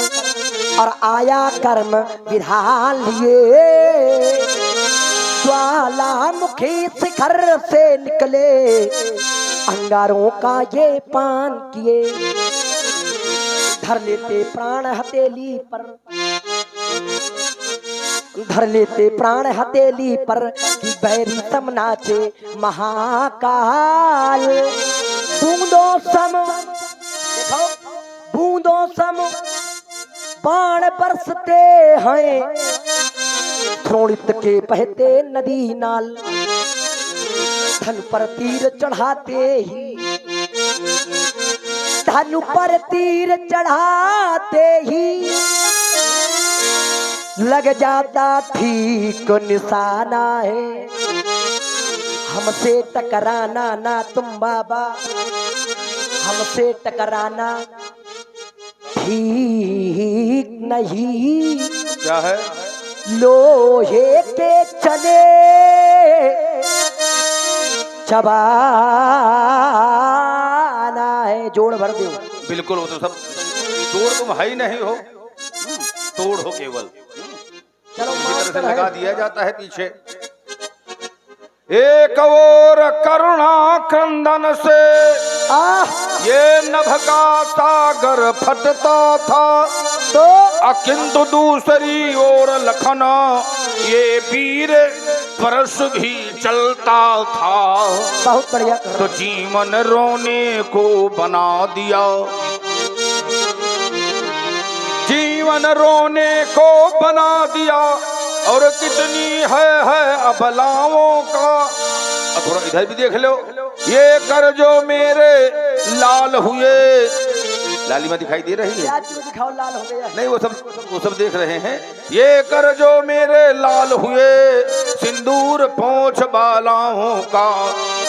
[SPEAKER 2] और आया कर्म विधान लिए। ज्वालामुखी शिखर से निकले अंगारों का ये पान किए, धर लेते प्राण हथेली पर, धर लेते प्राण हथेली पर, कि बैरी तम नाचे महाकाल। बूंदों सम, देखो बूंदों सम बाण बरसते हैं, थ्रोणित के बहते नदी नाल, धन पर तीर चढ़ाते ही, धनु पर तीर चढ़ाते ही लग जाता ठीक निशाना है। हमसे टकराना ना तुम बाबा, हमसे टकराना ठीक नहीं।
[SPEAKER 1] क्या है?
[SPEAKER 2] लोहे के चने चबाना है। जोड़ भर दो।
[SPEAKER 1] बिल्कुल, वो तो सब तोड़ तुम है ही नहीं हो, तोड़ हो केवल।
[SPEAKER 2] चलो
[SPEAKER 1] इसी तरह से लगा दिया जाता है पीछे। एक और करुणा क्रंदन से ये नभ का सागर फटता था,
[SPEAKER 2] तो
[SPEAKER 1] अकिंतु दूसरी ओर लखन ये वीर परस भी चलता था।
[SPEAKER 2] बहुत बढ़िया।
[SPEAKER 1] तो जीवन रोने को बना दिया, जीवन रोने को बना दिया। और कितनी है अबलाओं का। थोड़ा इधर भी देख लो। ये कर जो मेरे लाल हुए, लालिमा दिखाई दे रही है?
[SPEAKER 2] दिखाओ, लाल हो गया।
[SPEAKER 1] नहीं, वो सब देख रहे हैं। ये कर जो मेरे लाल हुए, सिंदूर पोंछ बालाओं का,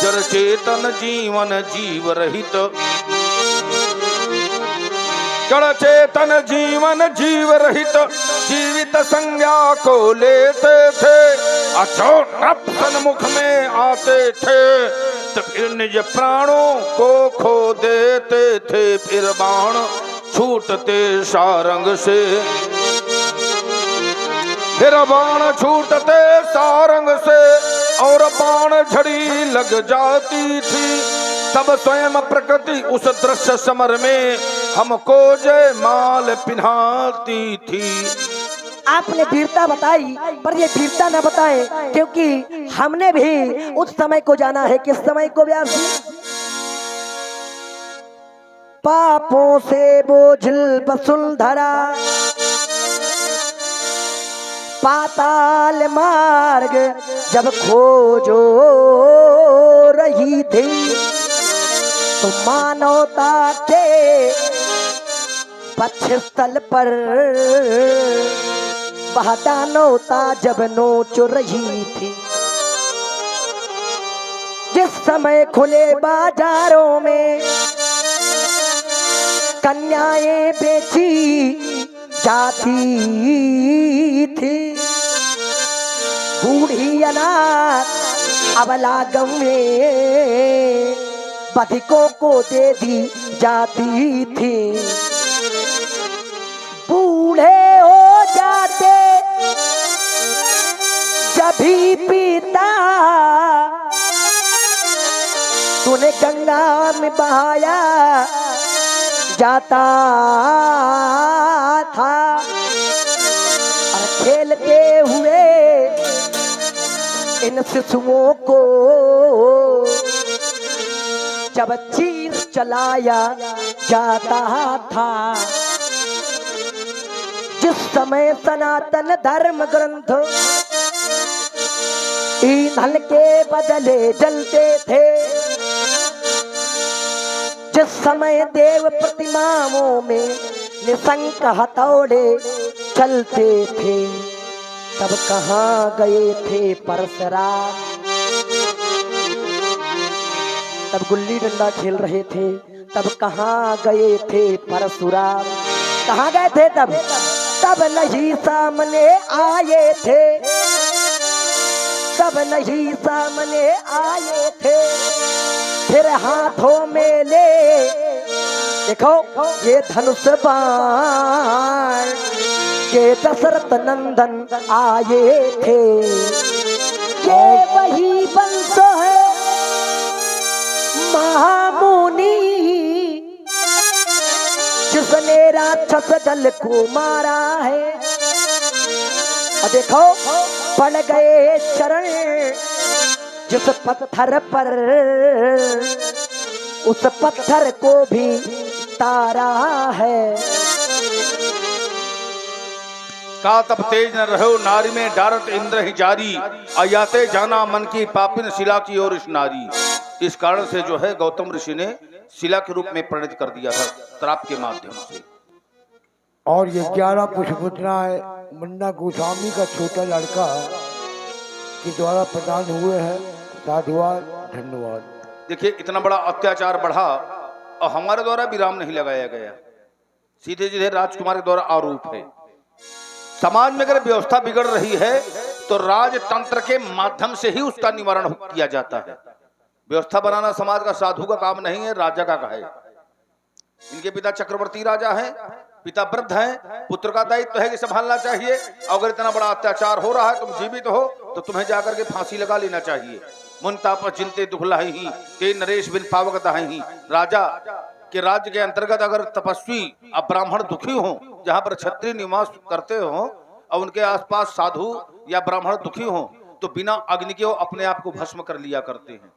[SPEAKER 1] जर चेतन जीवन जीव रहित, जड़ चेतन जीवन जीव रहित, जीवित संज्ञा को लेते थे। अचो नभ सन्मुख में आते थे, तो फिर निज प्राणों को खो देते थे। फिर बाण छूटते सारंग से, फिर बाण छूटते सारंग से, और बाण झड़ी लग जाती थी। तब स्वयं प्रकृति उस दृश्य समर में हमको जय माल पिन्हाती थी।
[SPEAKER 2] आपने वीरता बताई, पर ये वीरता न बताए, क्योंकि हमने भी उस समय को जाना है। किस समय को? व्यास जी, पापों से बोझिल वसुंधरा, पाताल मार्ग जब खोजो रही थी, तो मानवता के वक्षस्थल पर वह दानवता जब नोच रही थी। जिस समय खुले बाजारों में कन्याएं बेची जाती थी, बूढ़ी अनाथ अबला गंवे बधिकों को दे दी जाती थी। बूढ़े हो जाते जब भी पीता, तूने गंगा में बहाया जाता था। और खेलते हुए इन शिशुओं को जब चीर चलाया जाता था। जिस समय सनातन धर्म ग्रंथ ईंधन के बदले जलते थे, जिस समय देव प्रतिमाओं में निशंक हथौड़े चलते थे, तब कहाँ गए थे परशुराम? तब गुल्ली डंडा खेल रहे थे, तब कहाँ गए थे परशुराम? कहाँ गए थे तब? तब नहीं सामने आए थे, तब नहीं सामने आए थे। फिर हाथों में ले देखो ये धनुष बाण, ये दशरथ नंदन आए थे। ये वही वंश है महामुनि, जिसने राक्षस दल को मारा है। और देखो पड़ गए चरण जिस पत्थर पर, उस पत्थर को भी तारा है।
[SPEAKER 1] का तब तेज न रहो नारी में डारत इंद्र ही जारी, आयाते जाना मन की पापिन शिला की ओर इस नारी। इस कारण से जो है गौतम ऋषि ने शिला के रूप में परिणत कर दिया था श्राप के माध्यम से।
[SPEAKER 3] और ये 11 पुष्पपुत्राएं मुन्ना गोस्वामी का छोटा लड़का के द्वारा प्रदान हुए हैं। साधुवाद, धन्यवाद।
[SPEAKER 1] देखिए इतना बड़ा अत्याचार बढ़ा और हमारे द्वारा विराम नहीं लगाया गया, सीधे सीधे राजकुमार के द्वारा आरोप है। समाज में अगर व्यवस्था बिगड़ रही है तो राजतंत्र के माध्यम से ही उसका निवारण किया जाता है। व्यवस्था बनाना समाज का साधु का काम नहीं है, राजा का है। इनके पिता चक्रवर्ती राजा हैं, पिता वृद्ध हैं, पुत्र का दायित्व है कि संभालना चाहिए। अगर इतना बड़ा अत्याचार हो रहा है, तुम जीवित हो तो तुम्हें जाकर के फांसी लगा लेना चाहिए। मुनता पर जिनते दुखलाई ही ते नरेश बिन पावक दाहि। राजा के राज्य के अंतर्गत अगर तपस्वी अब ब्राह्मण दुखी हो, जहां पर क्षत्रिय निवास करते हो और उनके आसपास साधु या ब्राह्मण दुखी हो, तो बिना अग्नि के वो अपने आप को भस्म कर लिया करते हैं।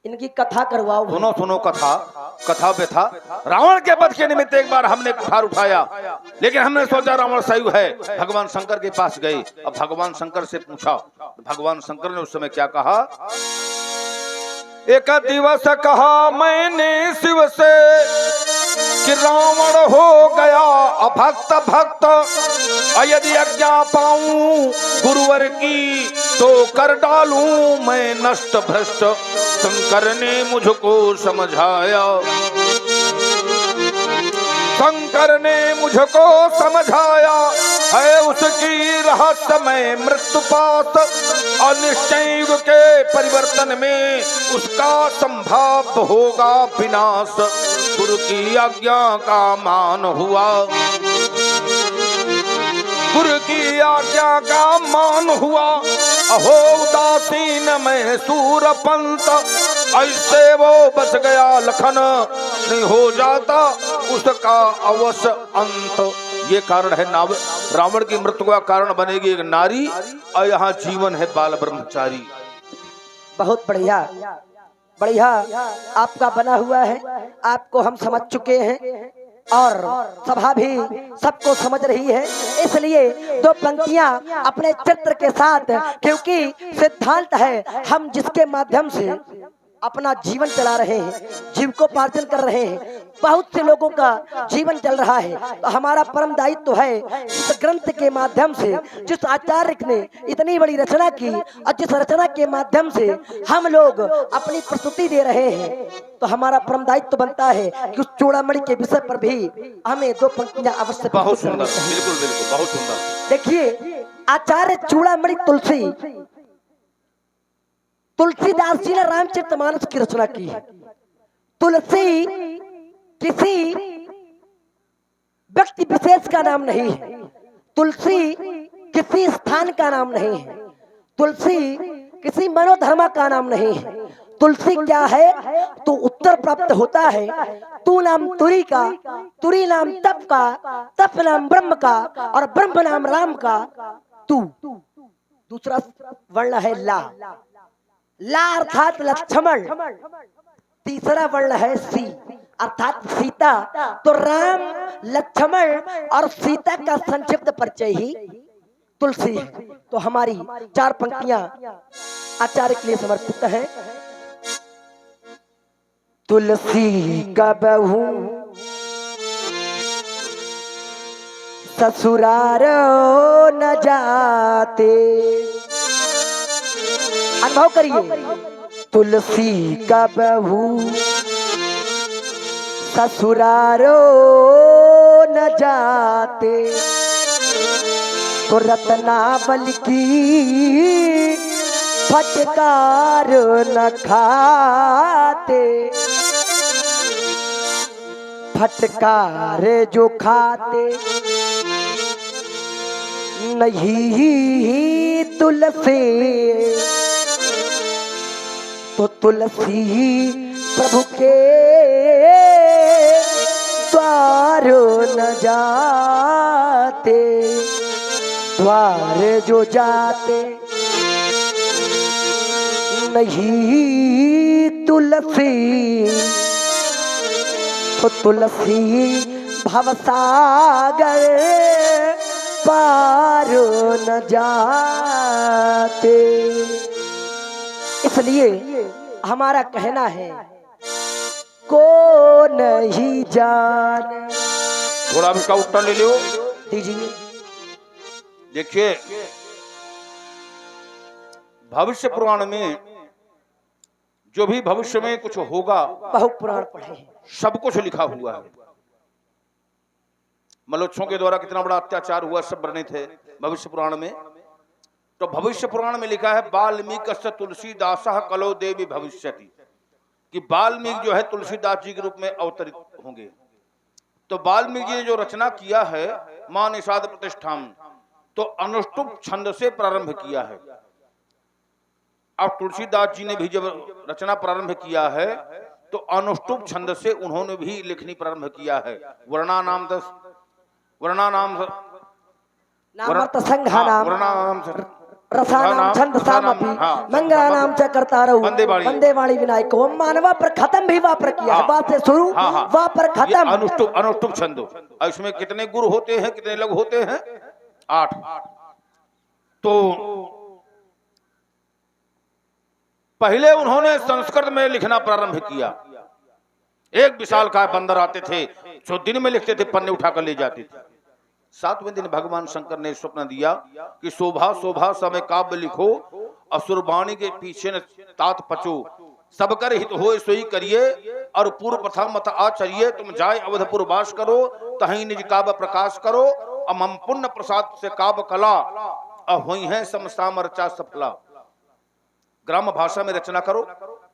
[SPEAKER 2] इनकी कथा करवाओ।
[SPEAKER 1] सुनो सुनो कथा, कथा व्यथा। रावण के वध के निमित्त एक बार हमने कुठार उठाया, लेकिन हमने सोचा रावण सही है, भगवान शंकर के पास गए। अब भगवान शंकर से पूछा, भगवान शंकर ने उस समय क्या कहा? एक दिवस कहा मैंने शिव से कि रावण हो गया अभक्त भक्त, यदि आज्ञा पाऊं गुरुवर की तो कर डालूं मैं नष्ट भ्रष्ट। शंकर ने मुझको समझाया, शंकर ने मुझको समझाया है उसकी रहस्यमय मृत्यु पास। अनिश्चय युग के परिवर्तन में उसका संभव होगा विनाश। गुरु की आज्ञा का मान हुआ, गुरु की आज्ञा का मान हुआ। अहो उदासीन में सूरपंत, ऐसे वो बच गया लखन, नहीं हो जाता उसका अवश्य अंत। ये कारण है रावण की मृत्यु का कारण बनेगी एक नारी, और यहाँ जीवन है बाल ब्रह्मचारी।
[SPEAKER 2] बहुत बढ़िया बढ़िया आपका बना हुआ है, आपको हम समझ चुके हैं और सभा भी सबको समझ रही है। इसलिए दो पंक्तियां अपने चित्र के साथ, क्योंकि सिद्धांत है हम जिसके माध्यम से अपना जीवन चला रहे हैं, जीविकोपार्जन कर रहे हैं, बहुत से लोगों का जीवन चल रहा है। तो हमारा परम दायित्व है इस ग्रंथ के माध्यम से, जिस आचार्य ने इतनी बड़ी रचना की और जिस रचना के माध्यम से हम लोग अपनी प्रस्तुति दे रहे हैं, तो हमारा परम दायित्व बनता है कि उस चूड़ामणि के विषय पर भी हमें दो पंक्तियां अवश्य।
[SPEAKER 1] बहुत सुंदर, बिल्कुल बिल्कुल बहुत सुंदर।
[SPEAKER 2] देखिए आचार्य चूड़ामणि तुलसीदास जी ने रामचरितमानस की रचना की है। तुलसी किसी व्यक्ति विशेष का नाम नहीं है, तुलसी किसी स्थान का नाम नहीं है, तुलसी किसी मनोधर्मा का नाम नहीं है। तुलसी क्या है? तो उत्तर प्राप्त होता है। तू नाम तुरी का, तुरी नाम तप का, तप नाम ब्रह्म का, और ब्रह्म नाम राम का। तू दूसरा वर्ण है ला, ला अर्थात लक्ष्मण, तीसरा वर्ण है सी अर्थात सीता। तो राम, लक्ष्मण और सीता का संक्षिप्त परिचय ही तुलसी है। तो हमारी चार पंक्तियां आचार्य के लिए समर्पित है। तुलसी का बहू ससुराल न जाते, अनुभव करिए। तुलसी का बहू ससुराल न जाते, तो रत्नावल की फटकार न खाते। फटकार जो खाते नहीं तुलसी, तो तुलसी प्रभु के द्वार न जाते। द्वार जो जाते नहीं तुलसी, तो तुलसी भवसागर पार न जाते। इसलिए हमारा कहना है को नहीं जान।
[SPEAKER 1] थोड़ा भी इसका उत्तर ले लो
[SPEAKER 2] दीजिए।
[SPEAKER 1] देखिए भविष्य पुराण में जो भी भविष्य में कुछ होगा
[SPEAKER 2] बहु पुराण पढ़े हैं,
[SPEAKER 1] सब कुछ लिखा हुआ है। मलोच्छों के द्वारा कितना बड़ा अत्याचार हुआ सब वर्णित है भविष्य पुराण में। तो भविष्य पुराण में लिखा है वाल्मीकि तुलसीदास कलो देवी भविष्यति, कि वाल्मीकि जो है तुलसीदास जी के रूप में अवतरित होंगे। तो वाल्मीकि जी ने जो रचना किया है मां निषाद प्रतिष्ठान, तो अनुष्टुप छंद से प्रारंभ किया है। अब तुलसीदास जी ने भी जब रचना प्रारंभ किया है तो अनुष्टुप छंद से उन्होंने भी लिखनी प्रारंभ किया है। वर्णानाम
[SPEAKER 2] रसानाम छंद सामपि मंगलानाम च कर्तारौ वंदे वाणी विनायक। वो मानवा पर खत्म भी वहाँ पर किया है, बात से शुरू वहाँ पर खत्म।
[SPEAKER 1] अनुष्टुप छंद। इसमें कितने गुरु होते हैं, कितने लघु होते हैं? 8। तो पहले उन्होंने संस्कृत में लिखना प्रारंभ किया। एक विशाल काय बंदर आते थे जो दिन में लिखते थे, पन्ने उठाकर ले जाते थे। 7वें दिन भगवान शंकर ने स्वप्न दिया कि शोभा शोभा समय काव्य लिखो, असुरवाणी के पीछे न तात पचो, सबकर हित हो सोई करिए, और पूर्व प्रथा मत आचरिए। तुम जाए अवधपुर वास करो, तहीं निज काव्य प्रकाश करो, अमम पुण्य प्रसाद से काव्य कला, हुई है समसाम रचा सफला। ग्राम भाषा में रचना करो,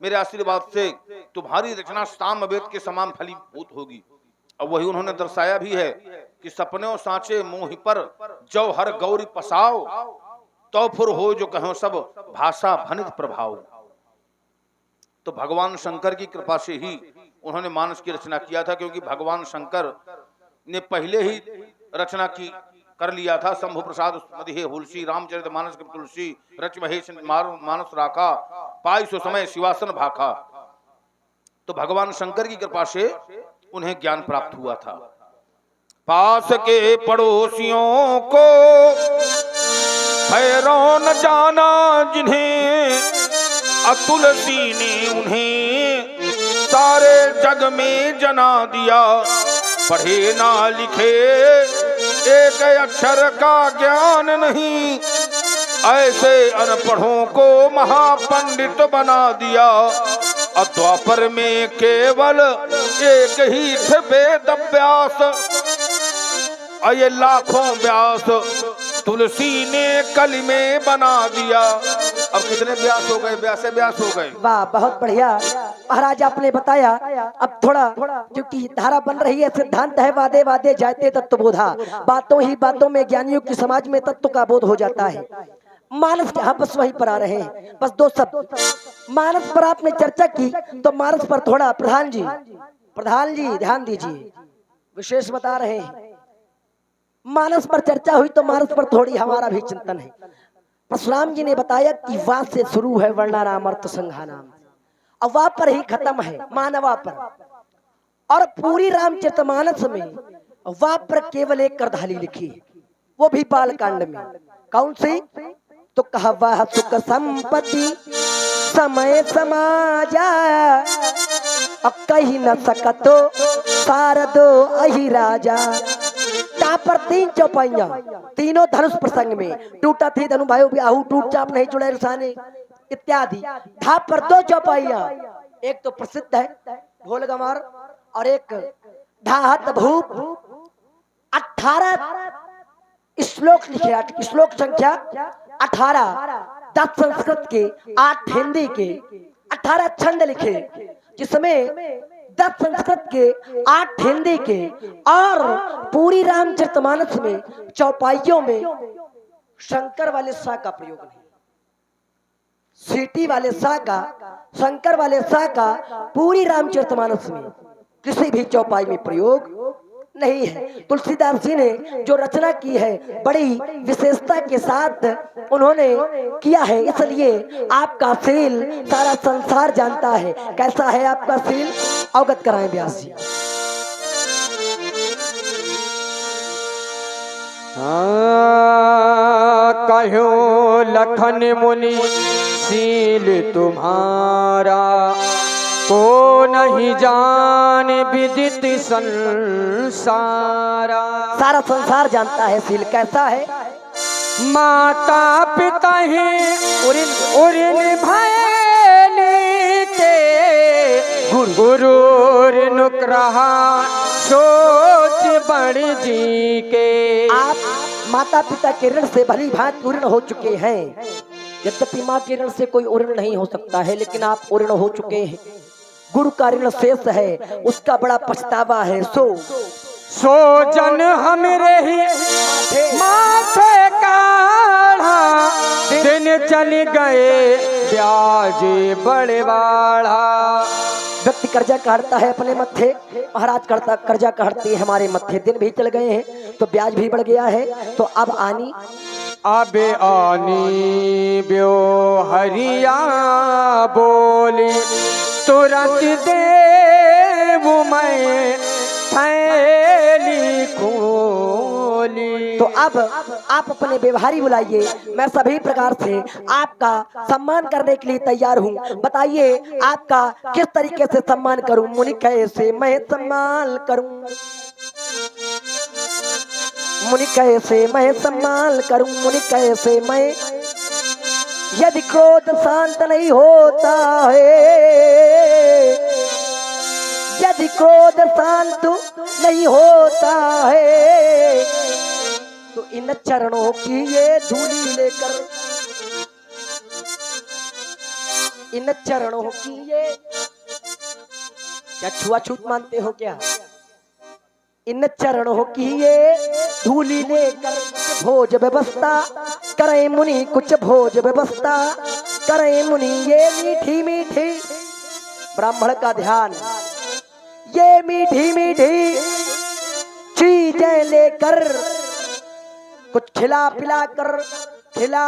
[SPEAKER 1] मेरे आशीर्वाद से तुम्हारी रचना साम वेद के समान फलीभूत होगी। और वही उन्होंने दर्शाया भी है कि सपनों सांचे मोहि पर जो हर गौरी पसाओ, तो फुर हो जो कहो सब भाषा भनित प्रभाव। तो भगवान शंकर की कृपा से ही उन्होंने मानस की रचना किया था, क्योंकि भगवान शंकर ने पहले ही रचना की कर लिया था। शंभु प्रसाद मदिहे हुलसी, रामचरित मानस के तुलसी, रच महेश मानस राखा, पाई सो समय शिवासन भाखा। तो भगवान शंकर की कृपा से उन्हें ज्ञान प्राप्त हुआ था। पास के पड़ोसियों को भैरव न जाना जिन्हें, तुलसी ने उन्हें सारे जग में जना दिया। पढ़े ना लिखे एक अक्षर का ज्ञान नहीं, ऐसे अनपढ़ों को महापंडित बना दिया। द्वापर में केवल एक ही थे वेद व्यास, ये लाखों व्यास तुलसी ने कली में बना दिया। अब कितने व्यास हो गए? व्यास हो गए।
[SPEAKER 2] वाह, बहुत बढ़िया महाराज आपने बताया। अब थोड़ा क्योंकि धारा बन रही है, सिद्धांत है वादे वादे जाते तत्वबोधा, बातों ही बातों में ज्ञानियों की समाज में तत्व का बोध हो जाता है। मानस के हाँ बस वहीं पर आ रहे हैं, बस 2 शब्द मानस पर आपने चर्चा की, तो मानस पर थोड़ा प्रधान जी ध्यान दीजिए, विशेष बता रहे हैं। मानस पर चर्चा हुई तो मानस पर थोड़ी हमारा भी चिंतन है। परशुराम जी ने बताया कि वा से शुरू है वर्णानाम अर्थ संघानाम, और वा पर ही खत्म है मानवा पर। और पूरी रामचरितमानस में वा पर केवल एक करधाली लिखी है, वो भी बाल कांड में। कौन सी? तो कहा वह सुख संपत्ति समय समाजा, कही न सकतो शारदो अहि राजा। पर 3 चौपाइयां, तीनों धनुष प्रसंग में, टूटा थी धनु भाइयों भी आहू, टूट चाप नहीं जुड़े रुसाने इत्यादि। ढा पर 2 चौपाइयां, एक तो प्रसिद्ध है ढोल गमार, और एक ढाहत भूप। 18 श्लोक लिखे, श्लोक संख्या 18, 10 संस्कृत के, 8 हिंदी के, 18 छंद लिखे, जिसमें 10 संस्कृत के, 8 हिंदी के, और पूरी रामचरितमानस में चौपाइयों में शंकर वाले सा का प्रयोग नहीं, सीटी वाले सा का, शंकर वाले सा का पूरी रामचरितमानस में किसी भी चौपाई में प्रयोग नहीं है। तुलसीदास जी ने जो रचना की है बड़ी विशेषता के साथ उन्होंने किया है, इसलिए आपका सील सारा संसार जानता है। कैसा है आपका सील? अवगत कराएं व्यास जी।
[SPEAKER 4] कहो लखन मुनि शील तुम्हारा, को नहीं जान विदित संसारा।
[SPEAKER 2] सारा संसार जानता है शील कैसा है।
[SPEAKER 4] माता पिता ही उरिन भैली के, गुरु नुक रहा सोच बड़ जी के।
[SPEAKER 2] आप माता पिता के ऋण से भली भांति उऋण हो चुके हैं। यद्यपि माँ के ऋण से कोई उऋण नहीं हो सकता है, लेकिन आप उऋण हो चुके हैं। गुरु का ऋण शेष है, उसका बड़ा पछतावा है।
[SPEAKER 4] सो जन हमरे ही माथे काढ़ा, दिन चल गए ब्याज बड़े बाढ़ा।
[SPEAKER 2] व्यक्ति कर्जा काटता है अपने मत्थे, महाराज कर्जा काटते हैं हमारे मत्थे। दिन भी चल गए हैं तो ब्याज भी बढ़ गया है। तो अब आनी
[SPEAKER 4] ब्यो हरिया बोली, तुरंत देव मैं थैली खोली।
[SPEAKER 2] तो अब आप अपने व्यवहारी बुलाइए, मैं सभी प्रकार से आपका सम्मान करने के लिए तैयार हूँ। बताइए आपका किस तरीके से सम्मान करूँ, मुनि कैसे मैं सम्मान करूँ, मुनि कैसे मैं सम्मान करूँ, मुनि कैसे मैं। यदि क्रोध शांत नहीं होता है, यदि क्रोध शांत नहीं होता है, तो इन चरणों की ये धूली लेकर, इन चरणों की ये क्या छुआछूत मानते हो क्या? इन चरणों की ये धूली लेकर भोज व्यवस्था करें मुनि, कुछ भोज व्यवस्था करें मुनि। ये मीठी मीठी ब्राह्मण का ध्यान, ये मीठी मीठी चीजें लेकर कुछ खिला पिला कर, खिला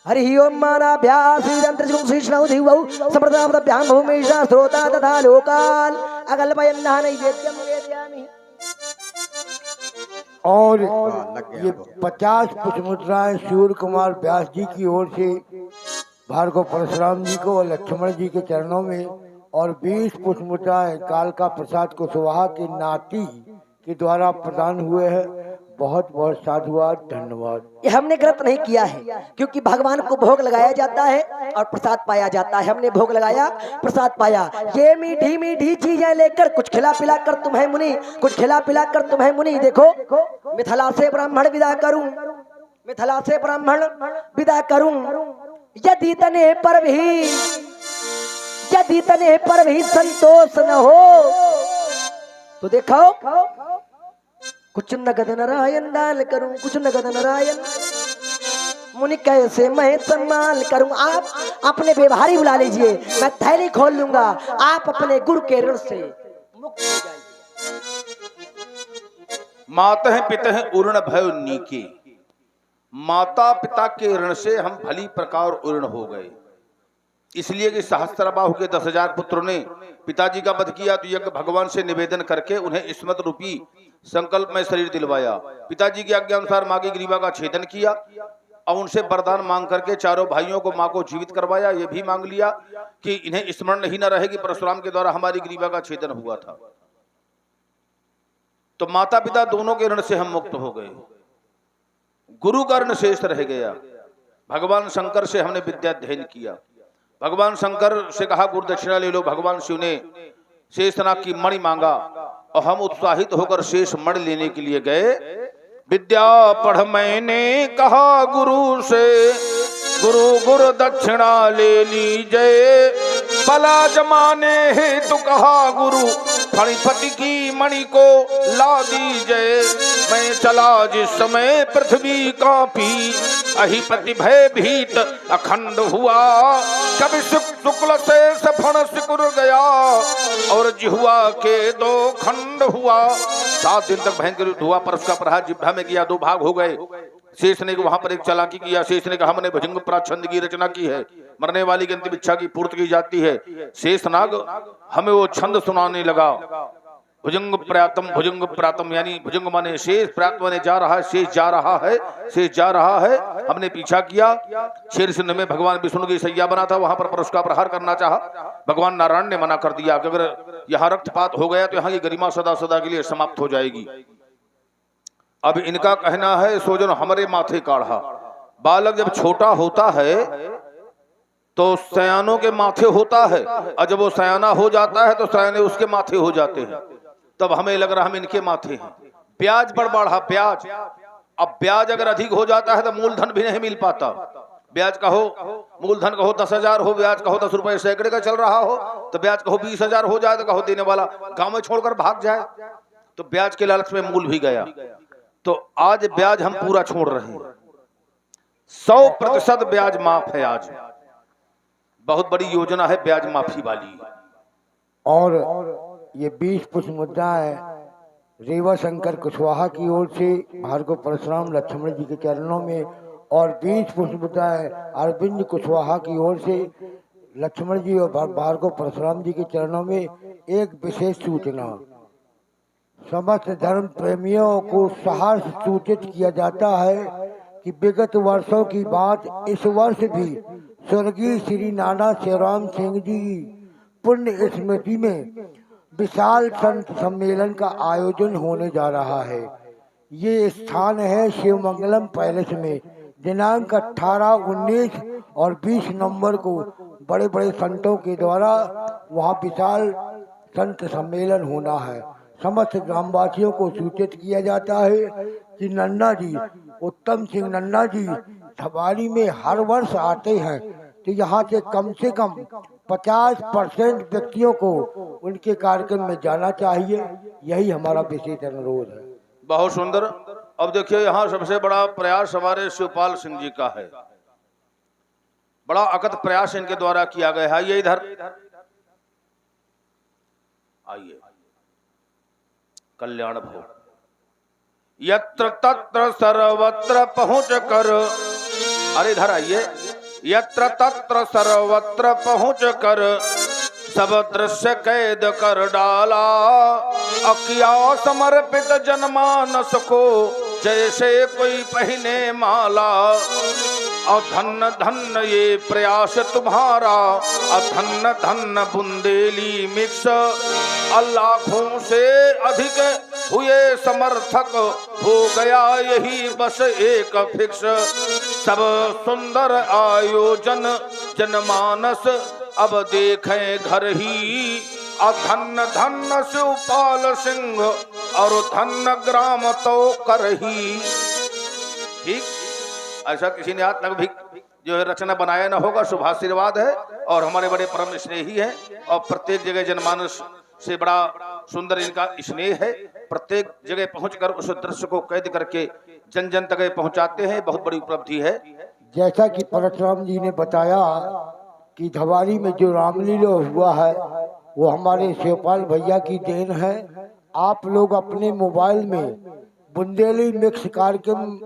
[SPEAKER 2] हरि ओम मानाभ्यास समृद्धाभ्याम भूमिशा श्रोता तथा लोकाल अगल्पयन्नः नैवेद्यं वेदयामि।
[SPEAKER 3] और ये 50 पुष्पमुद्राएं सूर्य कुमार व्यास जी की ओर से भार्गव परशुराम जी को और लक्ष्मण जी के चरणों में, और 20 पुष्पमुद्राएं कालका प्रसाद कुशवाहा के नाती के द्वारा प्रदान हुए हैं। बहुत बहुत साधुवाद, धन्यवाद।
[SPEAKER 2] ये हमने गलत नहीं किया है, क्योंकि भगवान को भोग लगाया जाता है और प्रसाद पाया जाता है। हमने भोग लगाया, प्रसाद पाया। ये मीठी मीठी चीजें लेकर कुछ खिला पिला कर तुम्हें मुनि, कुछ खिला पिला कर तुम्हें मुनि। देखो मिथिला से ब्राह्मण विदा करूं, मिथिला से ब्राह्मण विदा करूं। यदि तने पर भी, यदि तने पर भी संतोष न हो, तो देखो कुछ नगद नारायण दान करूं, कुछ नगद नारायण। मुनि कैसे मैं सम्मान करूं। आप अपने व्यवहारी बुला लीजिए, मैं थैली खोल लूंगा। आप अपने गुरु के ऋण से मुक्त हो जाइए।
[SPEAKER 1] मातः पितः उर्ण भयो नीके, माता पिता के ऋण से हम भली प्रकार उर्ण हो गए। इसलिए कि सहस्त्रबाहु के 10,000 पुत्रों ने पिताजी का वध किया, तो यज्ञ भगवान से निवेदन करके उन्हें स्मृत रूपी संकल्प में शरीर दिलवाया। पिताजी की आज्ञा अनुसार माँ की ग्रीवा का छेदन किया और उनसे वरदान मांग करके चारों भाइयों को माँ को जीवित करवाया। ये भी मांग लिया कि इन्हें स्मरण नहीं न रहे कि परशुराम के द्वारा हमारी ग्रीवा का छेदन हुआ था। तो माता पिता दोनों के ऋण से हम मुक्त हो गए। गुरु का ऋण शेष रह गया। भगवान शंकर से हमने विद्या अध्ययन किया। भगवान शंकर से कहा गुरु दक्षिणा ले लो। भगवान शिव ने शेषनाग की मणि मांगा और हम उत्साहित होकर शेष मणि लेने के लिए गए। विद्या पढ़ मैंने कहा गुरु से, गुरु गुरु दक्षिणा ले लीजिए। भला जमाने हेतु कहा गुरु फणिपति की मणि को ला दीजिए। मैं चला जिस समय पृथ्वी कांपी, अहिपति भय भीत अखंड हुआ। कभी शुक्ल से सफण सिकुर गया और जिहुआ के 2 खंड हुआ। 7 दिन तक भयंकर युद्ध हुआ। परश का प्रहार जिह्वा में किया, 2 भाग हो गए। शेष ने वहां पर एक चालाकी किया। शेष ने कहा हमने भुजंग प्राच्छंद की रचना की है, मरने वाली की अंतिम इच्छा की पूर्ति की जाती है। शेषनाग हमें वो छंद सुनाने लगा। भुजंग प्रातम यानी भुजंग माने शेष, प्रात माने जा रहा है, शेष जा रहा है, शेष जा रहा है। हमने पीछा किया, शेर सिंह में भगवान विष्णु की सैया बना था, वहां पर परश का प्रहार करना चाहा, भगवान नारायण ने मना कर दिया कि अगर यहाँ रक्तपात हो गया तो यहाँ की गरिमा सदा सदा के लिए समाप्त हो जाएगी। अब इनका कहना है सोजन हमारे माथे काढ़ा। बालक जब छोटा होता है तो सयानों के माथे होता है, और जब वो सयाना हो जाता है तो सयाने उसके माथे हो जाते हैं। तब हमें लग रहा हम इनके माथे हैं। ब्याज बढ़ा ब्याज, अब ब्याज अगर अधिक हो जाता है तो मूलधन भी नहीं मिल पाता। ब्याज कहो, मूलधन कहो 10,000 हो, ब्याज कहो 10 रुपए सैकड़े का चल रहा हो, तो ब्याज कहो 20,000 हो जाए तो कहो देने वाला गांव में छोड़कर भाग जाए, तो ब्याज के लालच में मूल भी गया। तो आज ब्याज हम पूरा छोड़ रहे हैं, 100% ब्याज माफ है। आज बहुत बड़ी योजना है ब्याज माफी वाली।
[SPEAKER 3] और ये 20 पुष्प मुद्राएं रेवा शंकर कुशवाहा की ओर से भार्गव परशुराम लक्ष्मण जी के चरणों में, और 20 पुष्प मुद्राएं अरविंद कुशवाहा की ओर से लक्ष्मण जी और भार्गव परशुराम जी के चरणों में। एक विशेष सूचना, समस्त धर्म प्रेमियों को सहर्ष सूचित किया जाता है कि विगत वर्षों की बात इस वर्ष भी स्वर्गीय श्री नाना शिवराम सिंह जी पुण्य स्मृति में विशाल संत सम्मेलन का आयोजन होने जा रहा है। ये स्थान है शिवमंगलम पैलेस में। दिनांक 18, 19 और 20 नवंबर को बड़े बड़े संतों के द्वारा वहाँ विशाल संत सम्मेलन होना है। समस्त ग्रामवासियों को सूचित किया जाता है कि नन्ना जी, उत्तम सिंह नन्ना जी धबारी में हर वर्ष आते हैं, तो यहाँ से कम 50% व्यक्तियों को उनके कार्यक्रम में जाना चाहिए। यही हमारा विशेष अनुरोध है।
[SPEAKER 1] बहुत सुंदर। अब देखिए यहाँ सबसे बड़ा प्रयास हमारे शिवपाल सिंह जी का है, बड़ा अकथ प्रयास इनके द्वारा किया गया है। ये इधर आइए, कल्याण भव। यत्र तत्र सर्वत्र पहुंच कर, अरे इधर आइए, यत्र तत्र सर्वत्र पहुंच कर सब दृश्य कैद कर डाला, अकिया समर्पित जनमानस को जैसे कोई पहने माला। और धन्य धन्य ये प्रयास तुम्हारा, धन्य धन्य बुंदेली मिक्स, लाखों से अधिक हुए समर्थक, हो गया यही बस एक फिक्स। सब सुंदर आयोजन जनमानस अब देखें घर ही, धन्य धन्य शिवपाल सिंह और धन्य ग्राम तो कर ही। ठीक, ऐसा किसी ने आज तक भी जो है रचना बनाया न होगा। शुभ आशीर्वाद है और हमारे बड़े परम स्नेही है, और प्रत्येक जगह जनमानस से बड़ा सुंदर इनका स्नेह है। प्रत्येक जगह पहुंचकर उस दृश्य को कैद करके जन जन तक पहुंचाते हैं, बहुत बड़ी उपलब्धि है।
[SPEAKER 3] जैसा कि परशुराम जी ने बताया कि धबारी में जो रामलीला हुआ है वो हमारे शिवपाल भैया की देन है। आप लोग अपने मोबाइल में बुंदेली मिक्स कार्यक्रम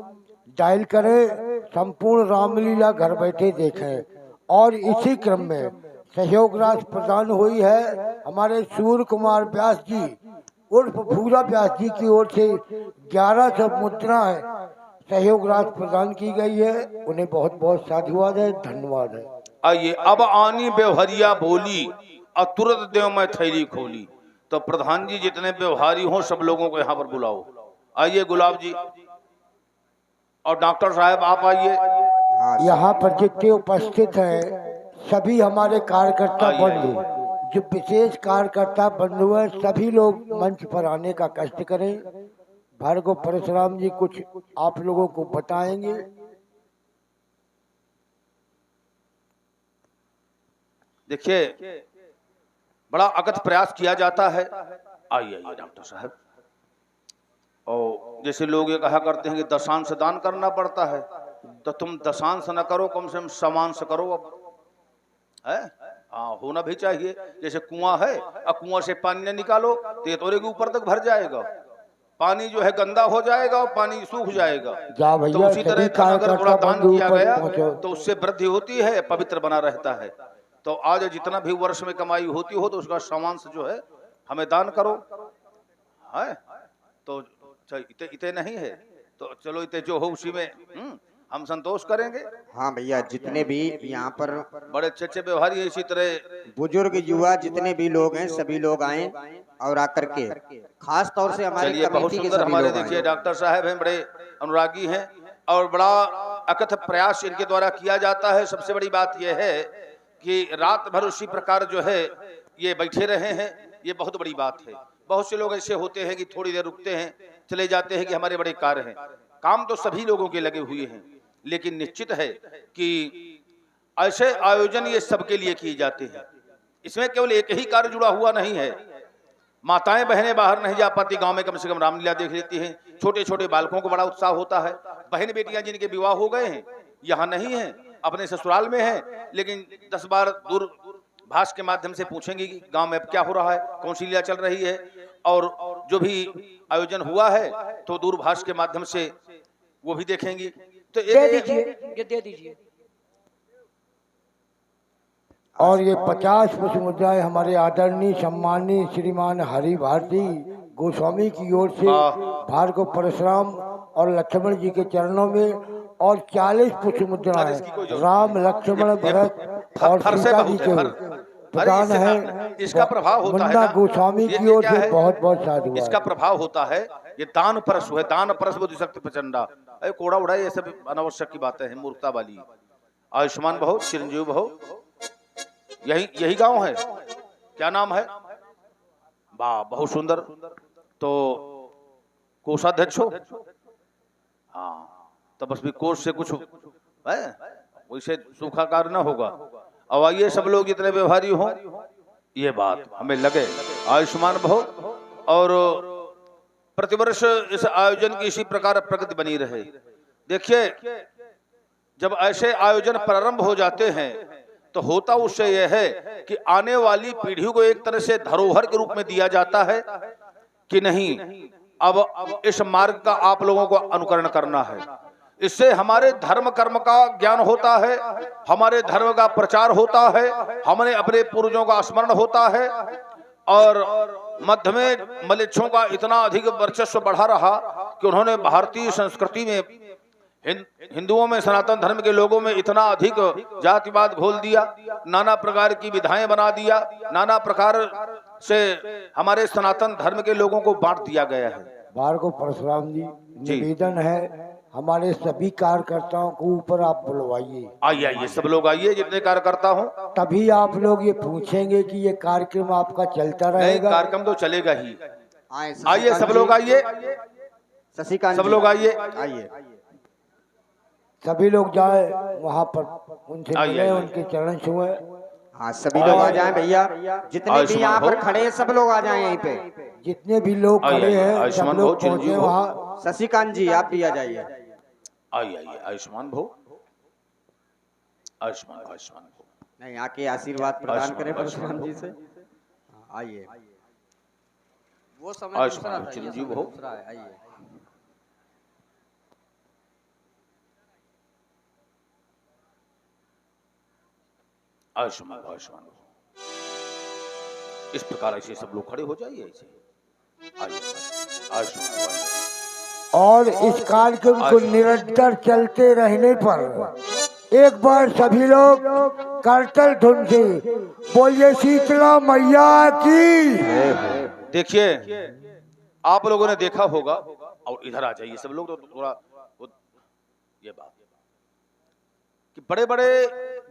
[SPEAKER 3] डायल करें, संपूर्ण रामलीला घर बैठे देखें। और इसी क्रम में सहयोग राशि प्रदान हुई है हमारे सूर्य कुमार व्यास जी उर्फ भूरा व्यास जी की ओर से 1100 मुद्राएं सहयोग राशि प्रदान की गई है। उन्हें बहुत बहुत साधुवाद है, धन्यवाद है।
[SPEAKER 1] आइए, अब आनी व्यवहारिया बोली और तुरंत देव में थैली खोली। तो प्रधान जी जितने व्यवहारी हों सब लोगों को यहाँ पर बुलाओ। आइए गुलाब जी और डॉक्टर साहब आप आइए।
[SPEAKER 3] यहाँ पर जितने उपस्थित हैं सभी हमारे कार्यकर्ता बंधु, जो विशेष कार्यकर्ता बंधु हैं, सभी लोग मंच पर आने का कष्ट करें। भार्गव परशुराम जी कुछ आप लोगों को बताएंगे।
[SPEAKER 1] देखिए बड़ा अकथ प्रयास किया जाता है। आइए आइए डॉक्टर साहब। और जैसे लोग ये कहा करते हैं कि दशांश दान करना पड़ता है, तो तुम दशांश न करो, कम से कम समांश करो। अब है हाँ, होना भी चाहिए। जैसे कुआं है, अब कुआं से पानी न निकालो तो ये तोरे के ऊपर तक भर जाएगा, पानी जो है गंदा हो जाएगा और पानी सूख जाएगा। तो उसी तरह अगर थोड़ा दान किया गया तो उससे वृद्धि होती है, पवित्र बना रहता है। तो आज जितना भी वर्ष में कमाई होती हो तो उसका समांश जो है हमें दान करो। है तो इते इते नहीं है तो चलो इते जो हो उसी में हम संतोष करेंगे।
[SPEAKER 4] हाँ भैया, जितने भी यहाँ पर
[SPEAKER 1] बड़े अच्छे अच्छे व्यवहारी है, इसी तरह
[SPEAKER 4] बुजुर्ग युवा जितने भी लोग हैं सभी लोग आए और आकर के खास तौर से हमारे
[SPEAKER 1] चलिए बहुत
[SPEAKER 4] कमेटी के
[SPEAKER 1] सुंदर।
[SPEAKER 4] सभी
[SPEAKER 1] हमारे
[SPEAKER 4] लोग
[SPEAKER 1] देखिए
[SPEAKER 4] आए।
[SPEAKER 1] डॉक्टर साहब हैं, बड़े अनुरागी हैं और बड़ा अकथ प्रयास इनके द्वारा किया जाता है। सबसे बड़ी बात यह है कि रात भर उसी प्रकार जो है ये बैठे रहे हैं, ये बहुत बड़ी बात है। बहुत से लोग ऐसे होते हैं कि थोड़ी देर रुकते हैं चले जाते हैं कि हमारे बड़े कार्य हैं। काम तो सभी लोगों के लगे हुए हैं, लेकिन निश्चित है कि ऐसे आयोजन ये सबके लिए किए जाते हैं। इसमें केवल एक ही कार्य जुड़ा हुआ नहीं है। माताएं बहनें बाहर नहीं जा पाती, गांव में कम से कम रामलीला देख लेती हैं। छोटे छोटे बालकों को बड़ा उत्साह होता है। बहन बेटियां जिनके विवाह हो गए हैं यहाँ नहीं है, अपने ससुराल में है, लेकिन 10 बार दूरभाष के माध्यम से पूछेंगी कि गांव में अब क्या हो रहा है, कौन सी लीला चल रही है, और जो भी आयोजन हुआ है तो दूरभाष के माध्यम से वो भी देखेंगी। तो
[SPEAKER 2] दे दीजिए, ये दे दीजिए।
[SPEAKER 3] और ये 50 पुष्प मुद्राएं हमारे आदरणीय सम्माननीय श्रीमान हरि भारती गोस्वामी की ओर से भार्गव परशुराम और लक्ष्मण जी के चरणों में, और 40 पुष्प मुद्राएं राम लक्ष्मण भरत और सीता जी के प्रदान है।
[SPEAKER 1] इसका प्रभाव होता है
[SPEAKER 3] मुन्ना
[SPEAKER 1] ना,
[SPEAKER 3] गोस्वामी
[SPEAKER 1] ये
[SPEAKER 3] की ओर
[SPEAKER 1] क्या
[SPEAKER 3] से
[SPEAKER 1] है?
[SPEAKER 3] बहुत बहुत साधु।
[SPEAKER 1] इसका प्रभाव होता है, ये दान परस है, दान परस बुद्धि शक्ति प्रचंडा। अरे कोड़ा उड़ा ये सब अनावश्यक की बातें हैं, मूर्खता वाली। आयुष्मान भव, चिरंजीव भव। यही गांव है, क्या नाम है? वाह बहुत सुंदर। तो कोषाध्यक्ष हो? हाँ, तो बस भी कोष से कुछ है वैसे सूखा कार्य न होगा। अब आइए सब लोग इतने व्यवहारी हों, ये बात हमें लगे। आयुष्मान भव। और प्रतिवर्ष इस आयोजन की इसी प्रकार प्रगति बनी रहे। देखिए जब ऐसे आयोजन प्रारंभ हो जाते हैं तो होता उससे यह है कि आने वाली पीढ़ी को एक तरह से धरोहर के रूप में दिया जाता है कि नहीं, अब इस मार्ग का आप लोगों को अनुकरण करना है। इससे हमारे धर्म कर्म का ज्ञान होता है, हमारे धर्म का प्रचार होता है, हमारे अपने पूर्वजों का स्मरण होता है। और मध्य में मलेच्छों का इतना अधिक वर्चस्व बढ़ा रहा कि उन्होंने भारतीय संस्कृति में, हिंदुओं में, सनातन धर्म के लोगों में इतना अधिक जातिवाद घोल दिया, नाना प्रकार की विधाएं बना दिया, नाना प्रकार से हमारे सनातन धर्म के लोगों को बांट दिया गया है।
[SPEAKER 3] भार्गव परशुराम जी, निवेदन है हमारे सभी कार्यकर्ताओं को ऊपर आप बुलवाइए।
[SPEAKER 1] आइए आइए सब लोग आइए, जितने कार्यकर्ता हो।
[SPEAKER 3] तभी आप लोग ये पूछेंगे कि ये कार्यक्रम आपका चलता
[SPEAKER 1] नहीं,
[SPEAKER 3] रहेगा।
[SPEAKER 1] कार्यक्रम तो चलेगा ही।
[SPEAKER 4] आइए
[SPEAKER 1] आइए सब लोग आइए,
[SPEAKER 4] शशिकांत
[SPEAKER 1] सब लोग आइए।
[SPEAKER 4] आइए।
[SPEAKER 3] सभी लोग जाए वहाँ पर, उनसे
[SPEAKER 1] आइए,
[SPEAKER 3] मिले,
[SPEAKER 1] आइए।
[SPEAKER 3] उनके चरण छुए।
[SPEAKER 4] हाँ सभी लोग आ जाएं भैया, जितने भी यहाँ पर खड़े हैं सब लोग आ जाएं यहीं पे।
[SPEAKER 3] जितने भी लोग
[SPEAKER 1] आइए,
[SPEAKER 3] खड़े हैं सब
[SPEAKER 1] आयुष्मान
[SPEAKER 3] लोग
[SPEAKER 1] भव,
[SPEAKER 3] पहुँचे
[SPEAKER 1] चिरंजीव भव।
[SPEAKER 3] वहाँ।
[SPEAKER 4] शशिकांत जी आप भी आ जाइए।
[SPEAKER 1] आइए आइए, आयुष्मान भव, आयुष्मान भव, आयुष्मान भव।
[SPEAKER 4] नहीं, आके आशीर्वाद प्रदान करें परशुराम जी से। आइए। वो समय
[SPEAKER 1] आयुष्मान भव, चिरंजीव भव।
[SPEAKER 4] आइए।
[SPEAKER 1] आयुष्मान भव, आयुष्मान भव। इस प्रकार ऐसे सब लोग खड़े हो जाइए ऐसे। आइए, आयुष्मान भव, आयुष्मान।
[SPEAKER 3] और इस कार्यक्रम को निरंतर चलते रहने पर एक बार सभी लोग करतल धुन से बोलिए शीतला मैया की।
[SPEAKER 1] देखिए आप लोगों ने देखा होगा, और इधर आ जाइए सब लोग, तो थोड़ा ये बात कि बड़े बड़े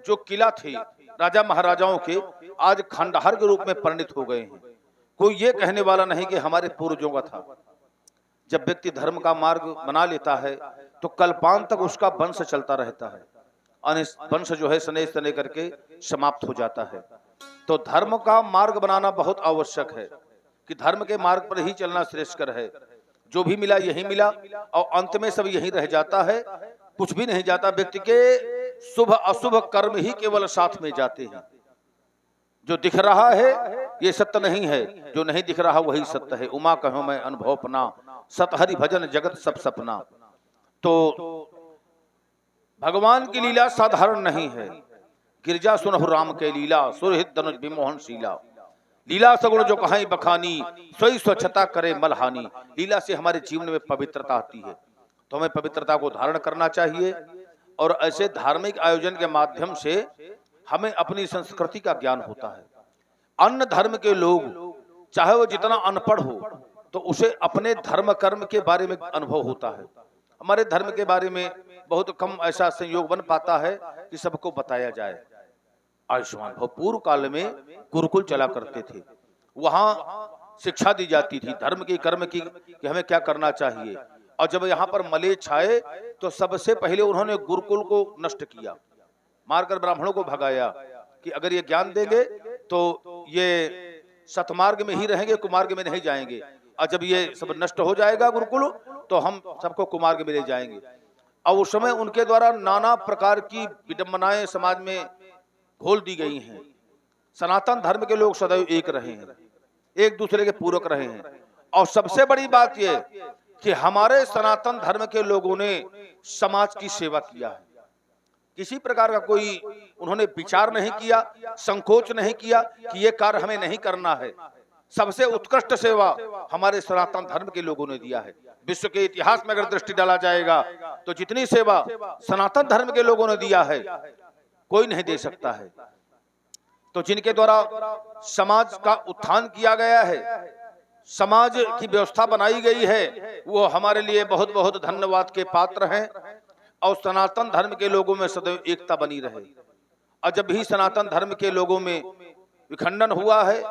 [SPEAKER 1] जो किला थे राजा महाराजाओं के, आज खंडहर के रूप में परिणित हो गए हैं। कोई ये कहने वाला नहीं कि हमारे पूर्वजों का था। जब व्यक्ति धर्म का मार्ग बना लेता है तो कल्पांत तक उसका वंश चलता रहता है, और वंश जो है सने सने करके समाप्त हो जाता है। तो धर्म का मार्ग बनाना बहुत आवश्यक है कि धर्म के मार्ग पर ही चलना श्रेष्ठकर है। जो भी मिला यही मिला, और अंत में सब यही रह जाता है, कुछ भी नहीं जाता। व्यक्ति के शुभ अशुभ कर्म ही केवल साथ में जाते हैं। जो दिख रहा है ये सत्य नहीं है, जो नहीं दिख रहा वही सत्य है। उमा कहो मैं अनुभव अपना, सत हरि भजन जगत सब सपना। तो भगवान की लीला साधारण नहीं है। गिरजा सुनहु राम के लीला, सुरहित धनुष विमोहन शीला। लीला सगुण जो कहाई बखानी, सोई स्वच्छता करे मलहानी। लीला से हमारे जीवन में पवित्रता आती है, तो हमें पवित्रता को धारण करना चाहिए। और ऐसे धार्मिक आयोजन के माध्यम से हमें अपनी संस्कृति का ज्ञान होता है। अन्य धर्म के लोग चाहे वो जितना अनपढ़ हो, तो उसे अपने धर्म कर्म के बारे में अनुभव होता है। हमारे धर्म के बारे में बहुत कम ऐसा संयोग बन पाता है कि सबको बताया जाए। आयुष्मान भव पूर्व काल में गुरुकुल चला करते थे, वहां शिक्षा दी जाती थी धर्म की कर्म की कि हमें क्या करना चाहिए। और जब यहाँ पर मले छाए तो सबसे पहले उन्होंने गुरुकुल को नष्ट किया, मारकर ब्राह्मणों को भगाया कि अगर ये ज्ञान देंगे तो ये सतमार्ग में ही रहेंगे, कुमार्ग में नहीं जाएंगे। और जब ये सब नष्ट हो जाएगा गुरुकुल, तो हम सबको कुमार्ग में ले जाएंगे। और उस समय उनके द्वारा नाना प्रकार की विडंबनाएं समाज में घोल दी गई हैं। सनातन धर्म के लोग सदैव एक रहे हैं, एक दूसरे के पूरक रहे हैं। और सबसे बड़ी बात यह कि हमारे सनातन धर्म के लोगों ने समाज की सेवा किया है। किसी प्रकार का कोई उन्होंने विचार नहीं किया, संकोच नहीं किया कि ये कार्य हमें नहीं करना है। सबसे उत्कृष्ट सेवा हमारे सनातन धर्म के लोगों ने दिया है। विश्व के इतिहास में अगर दृष्टि डाला जाएगा तो जितनी सेवा सनातन धर्म के लोगों ने दिया है कोई नहीं दे सकता है। तो जिनके द्वारा समाज का उत्थान किया गया है, समाज की व्यवस्था बनाई गई है, वो हमारे लिए बहुत बहुत धन्यवाद के पात्र हैं। और सनातन धर्म के लोगों में सदैव एकता बनी रहे। और जब भी सनातन धर्म के लोगों में विखंडन हुआ है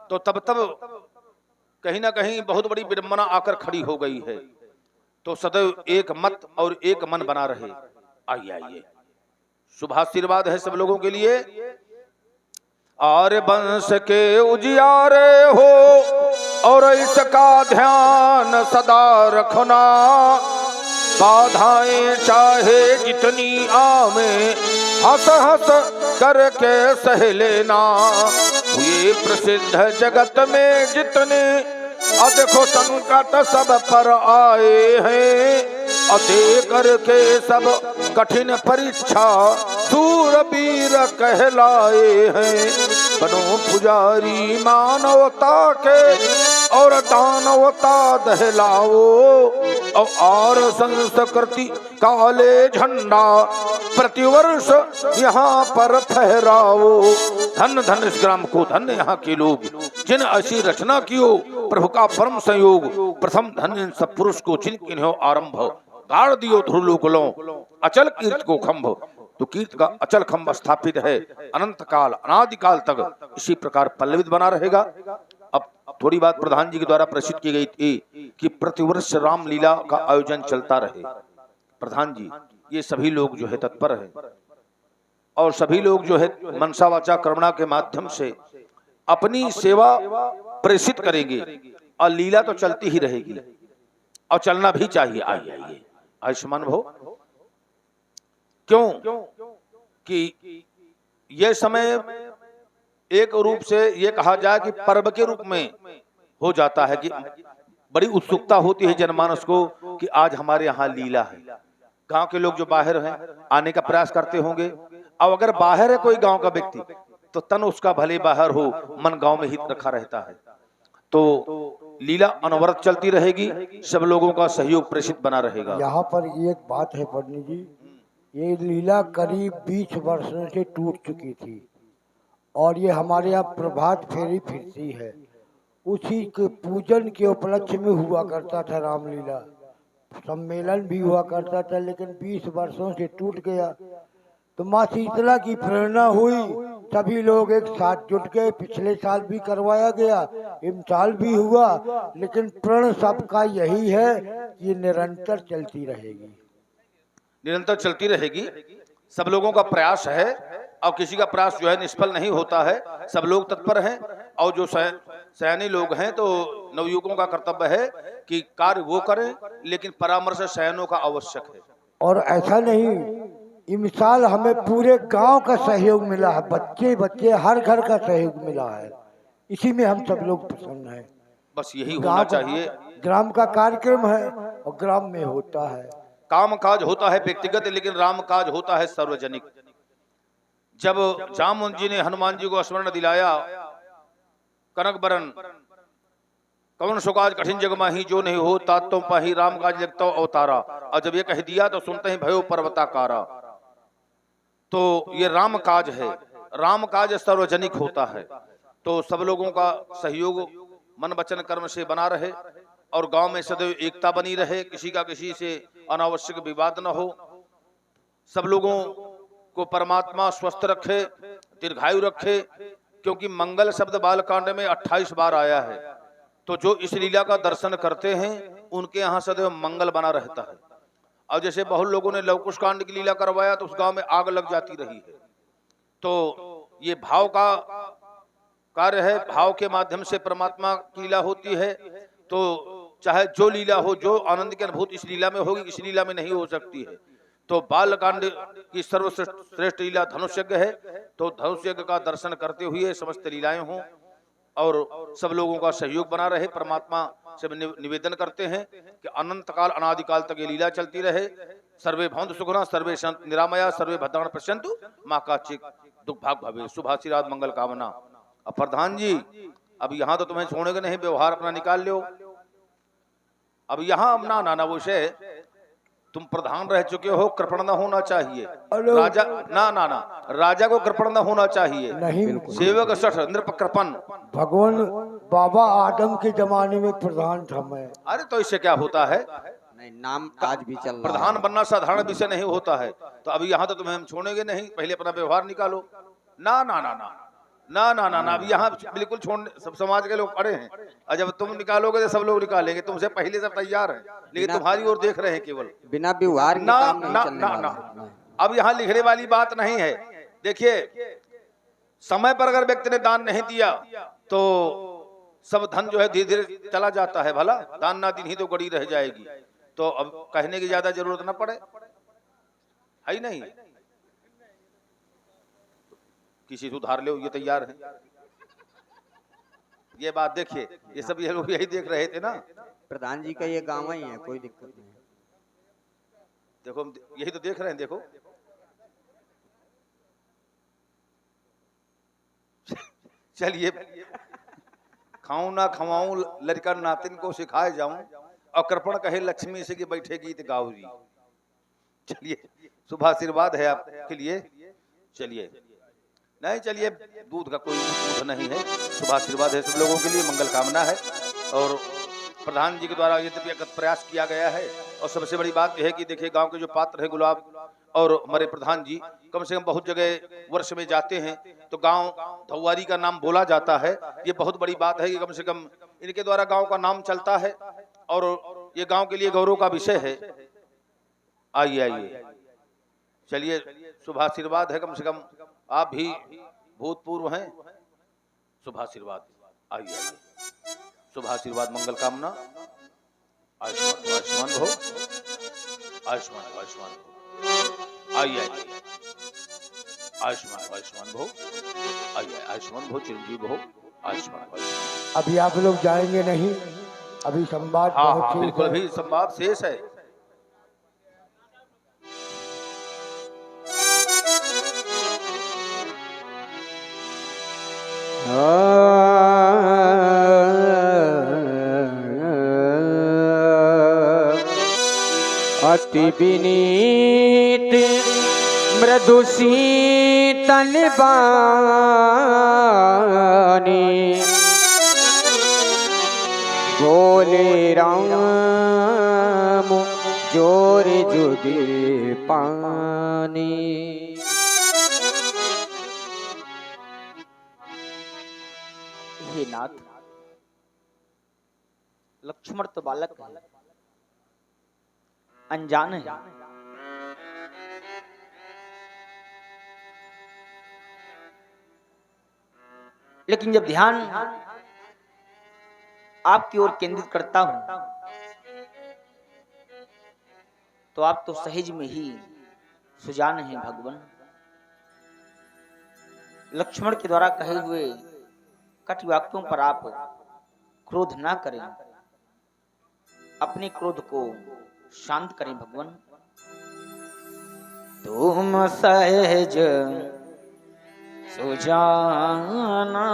[SPEAKER 1] तो तब कहीं ना कहीं बहुत बड़ी विडंबना आकर खड़ी हो गई है। तो सदैव एक मत और एक मन बना रहे। आइए आइए, शुभ आशीर्वाद है सब लोगों के लिए। आर्य वंश के उजियारे हो और इसका ध्यान सदा रखना। बाधाएं चाहे जितनी आवे हंस हंस करके सह लेना। ये प्रसिद्ध जगत में जितने देखो संकट सब पर आए हैं। दे करके सब कठिन परीक्षा सूरवीर कहलाए हैं। बनो पुजारी मानवता के और दानवता दहलाओ। और संस्कृति काले झंडा प्रतिवर्ष यहाँ पर फहराओ। धन धन इस ग्राम को, धन्य यहाँ के लोग जिन ऐसी रचना कियो प्रभु का परम संयोग। प्रथम धन्य इन सब पुरुष को जिन किन्हो आरंभ। गाड़ दियो ध्रुलोकलों अचल कीर्त को खंभ। तो कीर्त का अचल खंभ स्थापित है अनंत काल अनादिकाल तक, इसी प्रकार पल्लवित बना रहेगा। अब थोड़ी बात प्रधान जी के द्वारा प्रसिद्ध की गई थी कि प्रतिवर्ष रामलीला का आयोजन चलता रहे। प्रधान जी ये सभी लोग जो है तत्पर है और सभी लोग जो है मनसा वाचा कर्मणा के माध्यम से अपनी सेवा प्रेषित करेंगे। और लीला तो चलती ही रहेगी और चलना भी चाहिए। आइए आइए, आयुष्मान भव। क्यों कि यह समय एक रूप से ये कहा जाए कि पर्व के रूप में हो जाता है कि बड़ी उत्सुकता होती है जनमानस को कि आज हमारे यहाँ लीला है। गांव के लोग जो बाहर हैं आने का प्रयास करते होंगे। अब अगर बाहर है कोई गांव का व्यक्ति तो तन उसका भले बाहर हो, मन गांव में ही रखा रहता है। तो लीला अनवरत चलती रहेगी, सब लोगों का सहयोग प्रेषित बना रहेगा।
[SPEAKER 3] यहाँ पर एक बात है पंडित जी, ये लीला करीब 20 वर्षों से टूट चुकी थी और ये हमारे यहाँ प्रभात फेरी फिरती है। उसी के पूजन के उपलक्ष्य में हुआ करता था रामलीला, सम्मेलन भी हुआ करता था, लेकिन 20 वर्षों से टूट गया। तो माँ शीतला की प्रेरणा हुई, सभी लोग एक साथ जुट गए। पिछले साल भी करवाया गया, इस साल भी हुआ, लेकिन प्रण सबका यही है कि ये निरंतर चलती रहेगी।
[SPEAKER 1] निरंतर चलती रहेगी, सब लोगों का प्रयास है और किसी का प्रयास जो है निष्फल नहीं होता है। सब लोग तत्पर हैं और जो सयानी लोग हैं तो नवयुवकों का कर्तव्य है कि कार्य वो करें, लेकिन परामर्श सयानों का आवश्यक है।
[SPEAKER 3] और ऐसा नहीं, इस साल हमें पूरे गांव का सहयोग मिला है, बच्चे बच्चे हर घर का सहयोग मिला है। इसी में हम सब लोग प्रसन्न हैं।
[SPEAKER 1] बस यही होना चाहिए।
[SPEAKER 3] ग्राम का कार्यक्रम है और ग्राम में होता है।
[SPEAKER 1] काम काज होता है व्यक्तिगत, लेकिन राम काज होता है सार्वजनिक। जब जामुन जी ने हनुमान जी को स्मरण दिलाया कनक बरन कवन सुकाज कठिन जग माही, जो नहीं हो तात तुम पाही, राम काज लिखता अवतारा। और जब ये कह दिया तो सुनते ही भयो पर्वताकारा। तो ये राम काज है, राम काज सार्वजनिक होता है, तो सब लोगों का सहयोग मन वचन कर्म से बना रहे और गांव में सदैव एकता बनी रहे, किसी का किसी से अनावश्यक विवाद न हो, सब लोगों को परमात्मा स्वस्थ रखे, दीर्घायु रखे। क्योंकि मंगल शब्द बालकांड में 28 बार आया है, तो जो इस लीला का दर्शन करते हैं उनके यहाँ सदैव मंगल बना रहता है। और जैसे बहुत लोगों ने लवकुश कांड की लीला करवाया तो उस गांव में आग लग जाती रही है। तो ये भाव का कार्य है, भाव के माध्यम से परमात्मा की लीला होती है। तो चाहे जो लीला हो, जो आनंद की अनुभूति इस लीला में होगी, इस लीला में नहीं हो सकती है। तो बालकांड की सर्वश्रेष्ठ लीला धनुष यज्ञ है, तो धनुष यज्ञ का दर्शन करते हुए समस्त लीलाएं हों और सब लोगों का सहयोग बना रहे। परमात्मा से निवेदन करते हैं कि अनंत काल अनादिकाल तक ये लीला चलती रहे। सर्वे भवन्तु सुखिनः, सर्वे सन्तु निरामया, सर्वे भद्राणि पश्यन्तु मां काचित् दुख भाग भवे। शुभ आशीर्वाद मंगल कामना। अब प्रधान जी, अब यहाँ तो तुम्हें छोड़ेंगे नहीं, व्यवहार अपना निकाल लो। अब यहाँ ना ना ना वो से तुम प्रधान रह चुके हो, कृपण न होना चाहिए। राजा ना ना ना राजा को कृपण न होना चाहिए।
[SPEAKER 3] नहीं,
[SPEAKER 1] सेवक सठ नृप कृपन।
[SPEAKER 3] भगवान बाबा आदम के जमाने में प्रधान था मैं।
[SPEAKER 1] अरे तो इससे क्या होता है,
[SPEAKER 4] नहीं, नाम आज भी चल रहा
[SPEAKER 1] प्रधान
[SPEAKER 4] है।
[SPEAKER 1] बनना साधारण विषय नहीं होता है। तो अभी यहाँ तो तुम्हें हम छोड़ेंगे नहीं, पहले अपना व्यवहार निकालो। ना ना ना ना ना ना ना ना, अब यहाँ बिल्कुल छोड़ने, सब समाज के लोग खड़े हैं और जब तुम निकालोगे तो सब लोग निकालेंगे, तुमसे पहले सब तैयार हैं, लेकिन तुम्हारी ओर देख रहे हैं केवल।
[SPEAKER 4] बिना व्यवहार के
[SPEAKER 1] ना
[SPEAKER 4] काम नहीं
[SPEAKER 1] ना
[SPEAKER 4] चलने
[SPEAKER 1] ना
[SPEAKER 4] वाला
[SPEAKER 1] ना,
[SPEAKER 4] है।
[SPEAKER 1] अब यहाँ लिखने वाली बात नहीं है। देखिए, समय पर अगर व्यक्ति ने दान नहीं दिया तो सब धन जो है धीरे धीरे चला जाता है। भला दान ना दिन ही तो गड़ी रह जाएगी। तो अब कहने की ज्यादा जरूरत ना पड़े, है ही नहीं। किसी से उधार ले, ये तैयार है। ये बात देखिए, ये सब ये लोग यही देख रहे थे ना।
[SPEAKER 4] प्रधान जी का ये गाँव ही है, कोई दिक्कत नहीं।
[SPEAKER 1] देखो हम यही तो देख रहे हैं। देखो चलिए, खाऊं ना खवाऊं लड़का नातिन को सिखाए जाऊं, और कृपण कहे लक्ष्मी से कि बैठे गीत गाओ जी। चलिए, शुभ आशीर्वाद है आपके लिए। चलिए नहीं, चलिए, दूध का कोई दूध नहीं है, शुभ आशीर्वाद है सब लोगों के लिए, मंगल कामना है। और प्रधान जी के द्वारा यद्यपि प्रयास किया गया है। और सबसे बड़ी बात यह है कि देखिए, गांव के जो पात्र है गुलाब और हमारे प्रधान जी कम से कम बहुत जगह वर्ष में जाते हैं, तो गांव धौवारी का नाम बोला जाता है। ये बहुत बड़ी बात है कि कम से कम इनके द्वारा गांव का नाम चलता है और ये गांव के लिए गौरव का विषय है। आइए आइए, चलिए, शुभ आशीर्वाद है। कम से कम आप भी भूतपूर्व हैं, शुभ आशीर्वाद। आइए आइए, शुभ आशीर्वाद मंगल कामना। आयुष्मान आयुष्मान भो, आयुष्मान आयुष्मान भो। आइए आइए, आयुष्मान आयुष्मान भो। आइए, आयुष्मान भो, चिरंजीव भो, आयुष्मान आयुष्मान।
[SPEAKER 3] अभी आप लोग जाएंगे नहीं, अभी संवाद
[SPEAKER 1] हाँ
[SPEAKER 3] बहुत
[SPEAKER 1] हाँ
[SPEAKER 3] शेष
[SPEAKER 1] बिल्कुल,
[SPEAKER 3] है।
[SPEAKER 1] अभी संवाद शेष है।
[SPEAKER 4] अति विनीत मृदु शीतल बानी, बोले राम जोर जुगे पानी।
[SPEAKER 5] हे नाथ, लक्ष्मण तो बालक है, अनजान है, लेकिन जब ध्यान आपकी ओर केंद्रित करता हूं तो आप तो सहज में ही सुजान हैं भगवान। लक्ष्मण के द्वारा कहे हुए कट वाक्यों पर आप क्रोध ना करें, अपने क्रोध को शांत करें भगवान। तुम सहज सुजाना